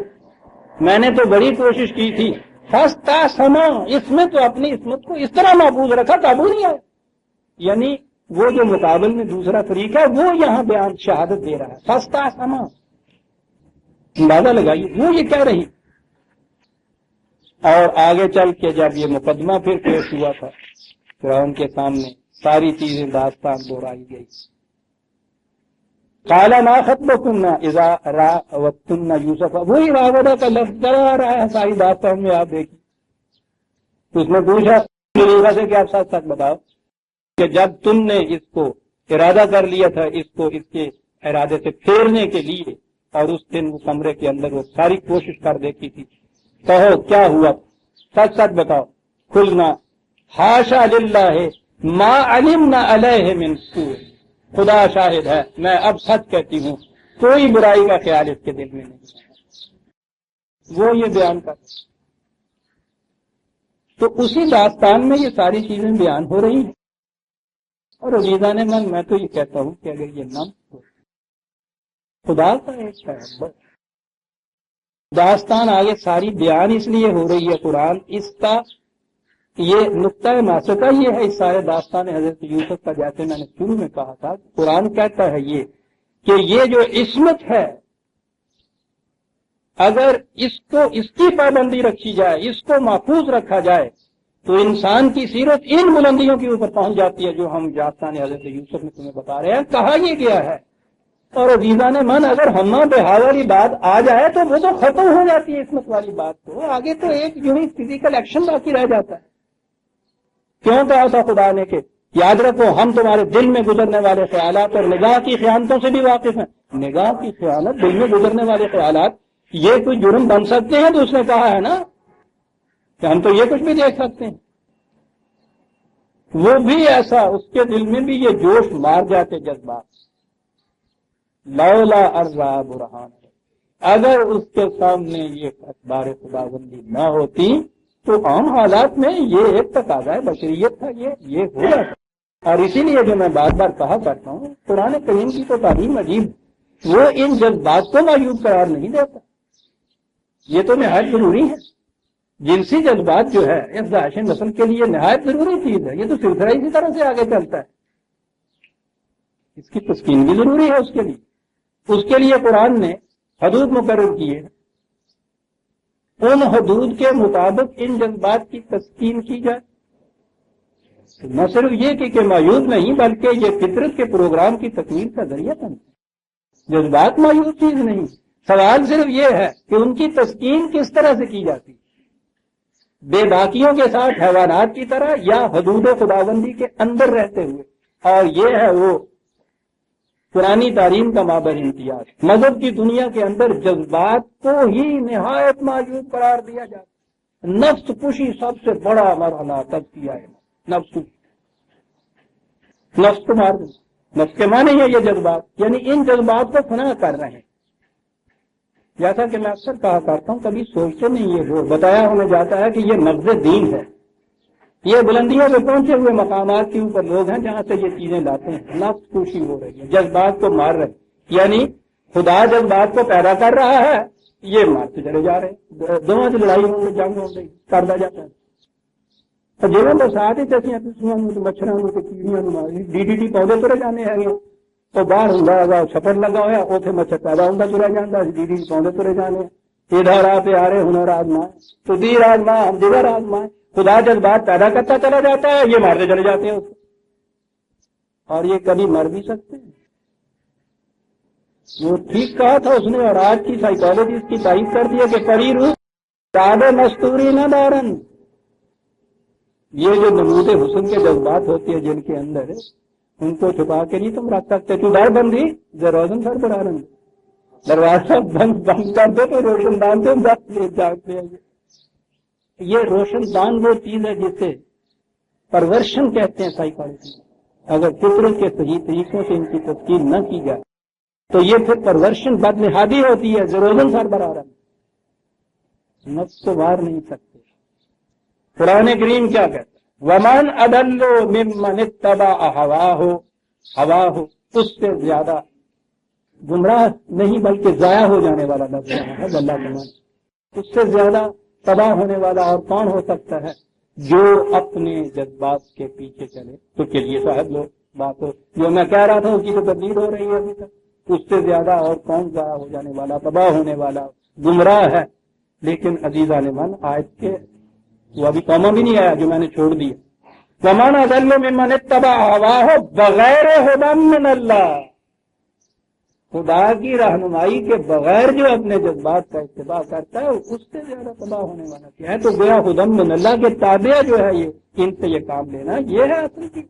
میں نے تو بڑی کوشش کی تھی، فستا سما، اس میں تو اپنی عصمت کو اس طرح محفوظ رکھا، قابو نہیں آیا۔ یعنی وہ جو مقابل میں دوسرا فریق ہے وہ یہاں بیان شہادت دے رہا ہے، فستا سما، اندازہ لگائیے وہ یہ کہہ رہی۔ اور آگے چل کے جب یہ مقدمہ پھر پیش ہوا تھا فرعون کے سامنے، ساری چیزیں داستان دہرائی گئی۔ قال ما خطبكن اذا راوتن یوسف، وہی راودہ کا لفظ آ رہا ہے ساری داستان میں، آپ دیکھیں۔ اس نے پوچھا زلیخا سے کہ آپ سچ سچ بتاؤ کہ جب تم نے اس کو ارادہ کر لیا تھا اس کو اس کے ارادے سے پھیرنے کے لیے، اور اس دن وہ کمرے کے اندر وہ ساری کوشش کر دیتی تھی، کہو کیا ہوا، سچ سچ بتاؤ۔ کھلنا حاشا للہ ما علمنا علیہ من سوء، خدا شاہد ہے میں اب سچ کہتی ہوں، کوئی برائی کا خیال اس کے دل میں نہیں۔ وہ یہ بیان کر تو اسی داستان میں یہ ساری چیزیں بیان ہو رہی ہیں. اور عزیزان من، میں تو یہ کہتا ہوں کہ اگر یہ نام خدا کا ایک ہے داستان آگے ساری بیان اس لیے ہو رہی ہے قرآن اس کا یہ نقطۂ ماسکہ یہ ہے اس سارے داستان حضرت یوسف کا، جیسے میں نے شروع میں کہا تھا قرآن کہتا ہے یہ کہ یہ جو عصمت ہے اگر اس کی پابندی رکھی جائے، اس کو محفوظ رکھا جائے تو انسان کی سیرت ان بلندیوں کے اوپر پہنچ جاتی ہے جو ہم داستان حضرت یوسف میں تمہیں بتا رہے ہیں. کہا یہ گیا ہے. اور عزیزان من، اگر ہما بہا والی بات آ جائے تو وہ تو ختم ہو جاتی ہے عصمت والی بات. تو آگے تو ایک جو ہی فزیکل ایکشن باقی رہ جاتا ہے. کیوں کہا تھا خدا نے کہ یاد رکھو ہم تمہارے دل میں گزرنے والے خیالات اور نگاہ کی خیانتوں سے بھی واقف ہیں. نگاہ کی خیانت، دل میں گزرنے والے خیالات، یہ کوئی جرم بن سکتے ہیں؟ تو اس نے کہا ہے نا کہ ہم تو یہ کچھ بھی دیکھ سکتے ہیں. وہ بھی ایسا، اس کے دل میں بھی یہ جوش مار جاتے جذبات. لولا ارزا برہان، اگر اس کے سامنے یہ اخبار خداوندی نہ ہوتی تو عام حالات میں یہ ایک تقاضا بشریت تھا، یہ ہو جاتا. اور اسی لیے جو میں بار بار کہا کرتا ہوں قرآن کریم کی تو تعلیم عجیب، وہ ان جذبات کو معیوب قرار نہیں دیتا. یہ تو نہایت ضروری ہے. جنسی جذبات جو ہے اس داعش نسل کے لیے نہایت ضروری چیز ہے. یہ تو سلسلہ اسی طرح سے آگے چلتا ہے. اس کی تسکین بھی ضروری ہے. اس کے لیے قرآن نے حدود مقرر کیے. ان حدود کے مطابق ان جذبات کی تسکین کی جائے. نہ صرف یہ کہ مایوب نہیں بلکہ یہ فطرت کے پروگرام کی تکمیل کا ذریعہ بنتا ہے. جذبات مایوب چیز نہیں. سوال صرف یہ ہے کہ ان کی تسکین کس طرح سے کی جاتی، بے باکیوں کے ساتھ حیوانات کی طرح یا حدود خداوندی کے اندر رہتے ہوئے. اور یہ ہے وہ پرانی تعلیم کا مابعد امتیاز. مذہب کی دنیا کے اندر جذبات کو ہی نہایت معیوب قرار دیا جاتا ہے. نفس کشی سب سے بڑا مرحلہ تب کیا ہے. نفس کو مار دیں. نفس کے معنی ہے یہ جذبات، یعنی ان جذبات کو فنا کر رہے ہیں. جیسا کہ میں اکثر کہا کرتا ہوں کبھی سوچتے نہیں، یہ وہ بتایا ہمیں جاتا ہے کہ یہ نبض دین ہے. یہ بلندیوں پہ پہنچے ہوئے مقامات کے اوپر لوگ ہیں جہاں سے یہ چیزیں لاتے ہیں. نفس کوشی ہو رہی ہے، جذبات کو مار رہے ہیں. یعنی خدا جذبات کو پیدا کر رہا ہے، یہ مارتے چلے جا رہے ہیں. دونوں سے لڑائی ہوں گی، جنگ ہوں گی، کرتا جاتا ہے. جنہوں نے ساتھ ہی چیسیاں پسیاں مچھراں کیڑیاں DDT پودے ترے جانے ہیں تو باہر ہوں چھپڑ لگا ہوا اتنے مچھر پیدا ہوتا تریا جاتا. DDT پودے ترے جانے ادھر آ پیارے ہنر آزمائے تو دیر آزمائے ہم دیگر آزمائے. خدا جذبات پیدا کرتا چلا جاتا ہے، یہ مارتے چلے جاتے ہیں اس کو. اور یہ کبھی مر بھی سکتے ہیں. وہ ٹھیک کہا تھا اس نے، اور آج کی سائیکالوجی اس کی تعریف کر دی ہے کہ پری روح داد مستوری نہ دارن. یہ جو نمود حسن کے جذبات ہوتے ہیں جن کے اندر ان کو چھپا کے نہیں تم رکھ سکتے. تو در بندی روشن سر پر آرن، دروازہ بند کر دو تو روشن دان سے جاگتے ہیں. یہ روشن دان وہ چیز ہے جسے پرورشن کہتے ہیں سائیکالوجی. اگر فطرت کے صحیح طریقوں سے ان کی تفصیل نہ کی جائے تو یہ پھر پرورشن بد نہادی ہوتی ہے. روشن سر پر آرن نفس کو مار نہیں سکتے. قرآن کریم کیا کہتا ہے؟ وَمَنْ أَضَلُّ مِمَّنِ اتَّبَعَ هَوَاهُ. اس سے زیادہ گمراہ نہیں بلکہ ضائع ہو جانے والا لفظ ہے اللہ کے مان. اس سے زیادہ تباہ ہونے والا اور کون ہو سکتا ہے؟ جو اپنے جذبات کے پیچھے چلے. تو چلیے صاحب لوگ بات ہو جو میں کہہ رہا تھا اس کی تو تبدیل ہو رہی ہے ابھی تک. اس سے زیادہ اور کون ضائع ہو جانے والا، تباہ ہونے والا، گمراہ ہے. لیکن عزیزان من آیت کے وہ ابھی قوما بھی نہیں آیا جو میں نے چھوڑ دیا. وَمَنْ أَضَلُّ مِمَّنِ اتَّبَعَ هَوَاهُ بَغَيْرَ هُدًى مِّنَ اللَّهِ. خدا کی رہنمائی کے بغیر جو اپنے جذبات کا اتباع کرتا ہے اس سے زیادہ تباہ ہونے والا کیا ہے؟ تو گویا ہدی من اللہ کے تابع جو ہے یہ ان سے یہ کام لینا یہ ہے اصل چیز.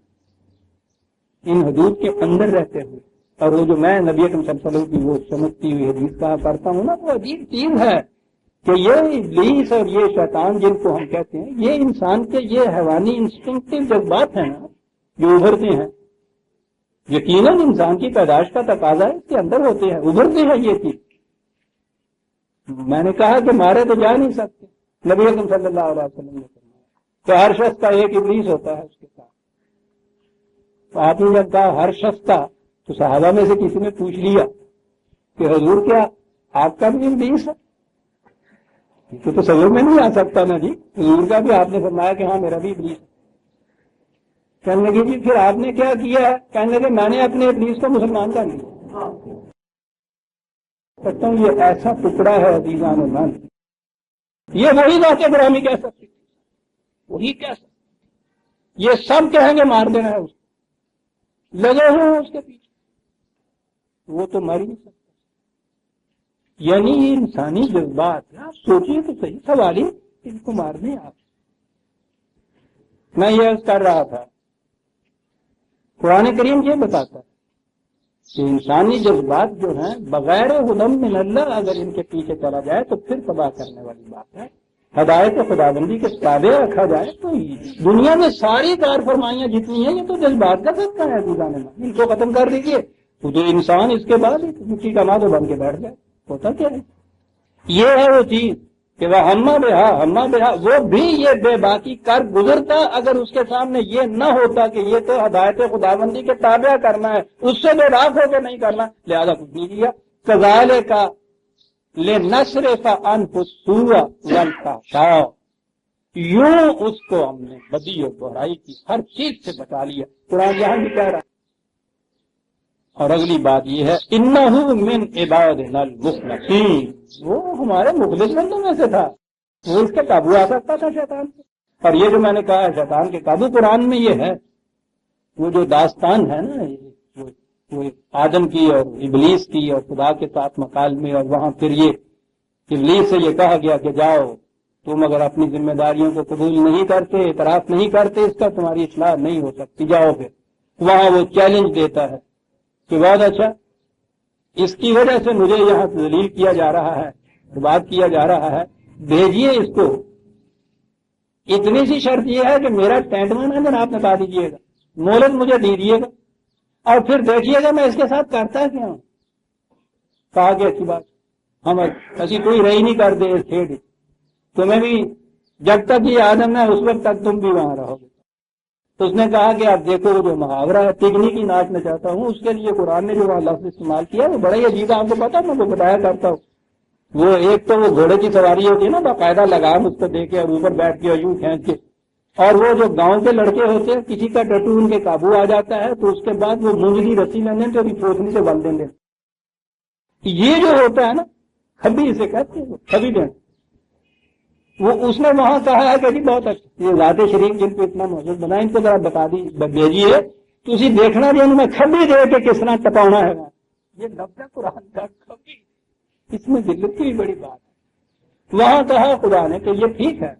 ان حدود کے اندر رہتے ہوئے. اور وہ جو میں نبی اکرم صلی اللہ علیہ وسلم کی وہ سمجھتی ہوئی حدیث کہا کرتا ہوں نا، وہ عجیب چیز ہے کہ یہ ابلیس اور یہ شیطان جن کو ہم کہتے ہیں یہ انسان کے یہ حیوانی انسٹنکٹیو جذبات ہیں نا جو ابھرتے ہیں. یقیناً انسان کی پیدائش کا تقاضا ہے اس کے اندر ہوتے ہیں، ابھرتے ہیں یہ چیز. میں نے کہا کہ مارے تو جا نہیں سکتے. نبی اکرم صلی اللہ علیہ وسلم نے فرمایا کہ ہر شخص کا ایک ابلیس ہوتا ہے اس کے ساتھ. تو آپ نے جب کہا ہر شخص کا تو صحابہ میں سے کسی نے پوچھ لیا کہ حضور کیا آپ کا بھی ابلیس ہے؟ تو تصور میں نہیں آ سکتا نا جی. حضور کا بھی آپ نے فرمایا کہ ہاں میرا بھی ابلیس ہے. کہنے لگے جی پھر آپ نے کیا کیا ہے؟ کہنے لگے میں نے اپنے ابلیس کو مسلمان کر لیا. کہتا ہوں یہ ایسا ٹکڑا ہے عزیزان من، یہ وہی ذات گرامی کہہ سکتی، وہی کہہ سکتی. یہ سب کہیں گے مار دینا ہے اس کو، لگے ہوئے ہیں اس کے پیچھے، وہ تو مر ہی نہیں سکتا. یعنی یہ انسانی جذبات ہے. آپ سوچیے تو صحیح، سوال ہی ان کو مار دیں آپ. میں یہ عرض کر رہا تھا قرآن کریم یہ بتاتا ہے کہ انسانی جذبات جو ہیں بغیر ہدم من اللہ اگر ان کے پیچھے چلا جائے تو پھر تباہ کرنے والی بات ہے. ہدایت خداوندی کے تابع رکھا جائے تو دنیا میں ساری کار فرمائیاں جتنی ہیں یہ تو جذبات کا سکتا ہے. ان کو ختم کر دیجیے تو انسان اس کے بعد مٹی کا مادہ بن کے بیٹھ جائے. ہوتا کیا ہے؟ یہ ہے وہ چیز کہ وہ ہما بہا وہ بھی یہ بے باکی کر گزرتا اگر اس کے سامنے یہ نہ ہوتا کہ یہ تو ہدایت خداوندی کے تابع کرنا ہے، اس سے بے باک ہو کے نہیں کرنا، لہذا کچھ نہیں کیا. کذالے کا لے نصر کا انفسوا والفحشاء، یوں اس کو ہم نے بدی اور برائی کی ہر چیز سے بچا لیا. قرآن یہاں بھی کہہ رہا. اور اگلی بات یہ ہے انہ من عبادنا المخلصین، وہ ہمارے مخلص بندوں میں سے تھا. وہ اس کے قابو آ سکتا تھا شیطان سے. اور یہ جو میں نے کہا شیطان کے قابو قرآن میں یہ ہے، وہ جو داستان ہے نا وہ آدم کی اور ابلیس کی اور خدا کے ساتھ مکالمے، اور وہاں پھر یہ ابلیس سے یہ کہا گیا کہ جاؤ تم اگر اپنی ذمہ داریوں کو قبول نہیں کرتے، اعتراف نہیں کرتے اس کا، تمہاری اصلاح نہیں ہو سکتی، جاؤ. پھر وہاں وہ چیلنج دیتا ہے کہ بہت اچھا، اس کی وجہ سے مجھے یہاں ذلیل کیا جا رہا ہے، برباد کیا جا رہا ہے، بھیجیے اس کو. اتنی سی شرط یہ ہے کہ میرا ٹینٹ میں نا جناب بتا دیجیے گا، مہلت مجھے دے دیجیے گا، اور پھر دیکھیے گا میں اس کے ساتھ کرتا کیا ہوں. کہا کہ اچھی بات، ہم ایسی کوئی رہی نہیں کر دے کھیڑ، تمہیں بھی جب تک یہ آدم ہے اس وقت تک تم بھی وہاں رہو گے. تو اس نے کہا کہ آپ دیکھو وہ جو محاورہ ہے تگنی کی ناچ میں چاہتا ہوں، اس کے لیے قرآن نے جو لفظ استعمال کیا وہ بڑا ہی عجیب ہے. آپ کو پتا میں وہ بتایا کرتا ہوں. وہ ایک تو وہ گھوڑے کی سواری ہوتی ہے نا، باقاعدہ لگام اس کو دے کے اور اوپر بیٹھ کے اور یوں کھینچ کے، اور وہ جو گاؤں کے لڑکے ہوتے ہیں کسی کا ٹٹو ان کے قابو آ جاتا ہے تو اس کے بعد وہ مونجلی رسی لینے تو پھوسنی سے بل دیں گے. یہ جو ہوتا ہے نا کھبی، اسے کہتے ہیں کھبی دیں. وہ اس نے وہاں کہا ہے کہ جی بہت اچھا، یہ ذات شریف جن کو اتنا موجود بنا ان کو ذرا بتا دی بھیجیے تو اسی دیکھنا بھی ان میں کھبی دے کے کس طرح ٹپانا ہے. یہ لفظ قرآن کا کھبی، اس میں ذلت کی بھی بڑی بات ہے. وہاں کہا خدا نے کہ یہ ٹھیک ہے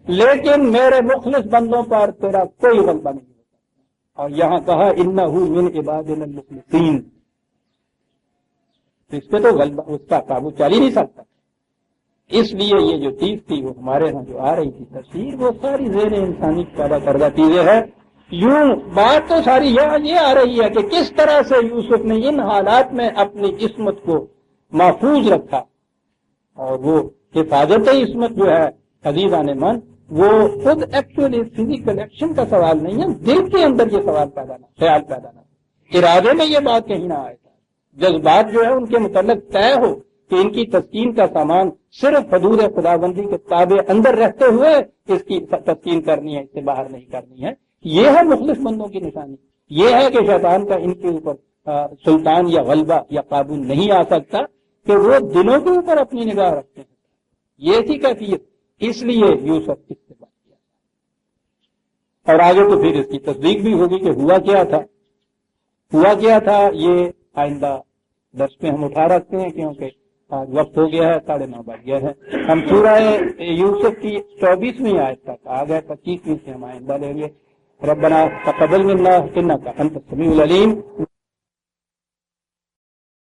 لیکن میرے مخلص بندوں پر تیرا کوئی غلبہ نہیں ہوتا. اور یہاں کہا انہ من عبادنا المخلصین، اس پہ تو غلبہ اس کا قابو چل ہی نہیں سکتا. اس لیے یہ جو چیز تھی وہ ہمارے ہاں جو آ رہی تھی تفسیر، وہ ساری زیر انسانی پیدا کردہ چیزیں ہیں. یوں بات تو ساری یہ آ رہی ہے کہ کس طرح سے یوسف نے ان حالات میں اپنی عصمت کو محفوظ رکھا. اور وہ حفاظت عصمت جو ہے عزیزان من، وہ خود ایکچولی فزیکل ایکشن کا سوال نہیں ہے، دل کے اندر یہ سوال پیدا نہ، خیال پیدا نہ، ارادے میں یہ بات کہیں نہ آئے. جذبات جو ہے ان کے متعلق طے ہو کہ ان کی تسکین کا سامان صرف حدود خداوندی کے تابع اندر رہتے ہوئے اس کی تسکین کرنی ہے، اس سے باہر نہیں کرنی ہے. یہ ہے مخلص بندوں کی نشانی. یہ ہے کہ شیطان کا ان کے اوپر سلطان یا غلبہ یا قابو نہیں آ سکتا کہ وہ دلوں کے اوپر اپنی نگاہ رکھتے ہیں. یہ تھی کیفیت. اس لیے یوسف اس سے بات کیا اور آگے تو پھر اس کی تصدیق بھی ہوگی کہ ہوا کیا تھا. یہ آئندہ درس میں ہم اٹھا رکھتے ہیں کیونکہ آج وقت ہو گیا ہے، 9:30 بج گیا ہے. ہم سورہ یوسف کی 24ویں آیت تک آ گئے، 25ویں سے ہم آئندہ لیں گے. ربنا تقبل منا انک انت السمیع العلیم.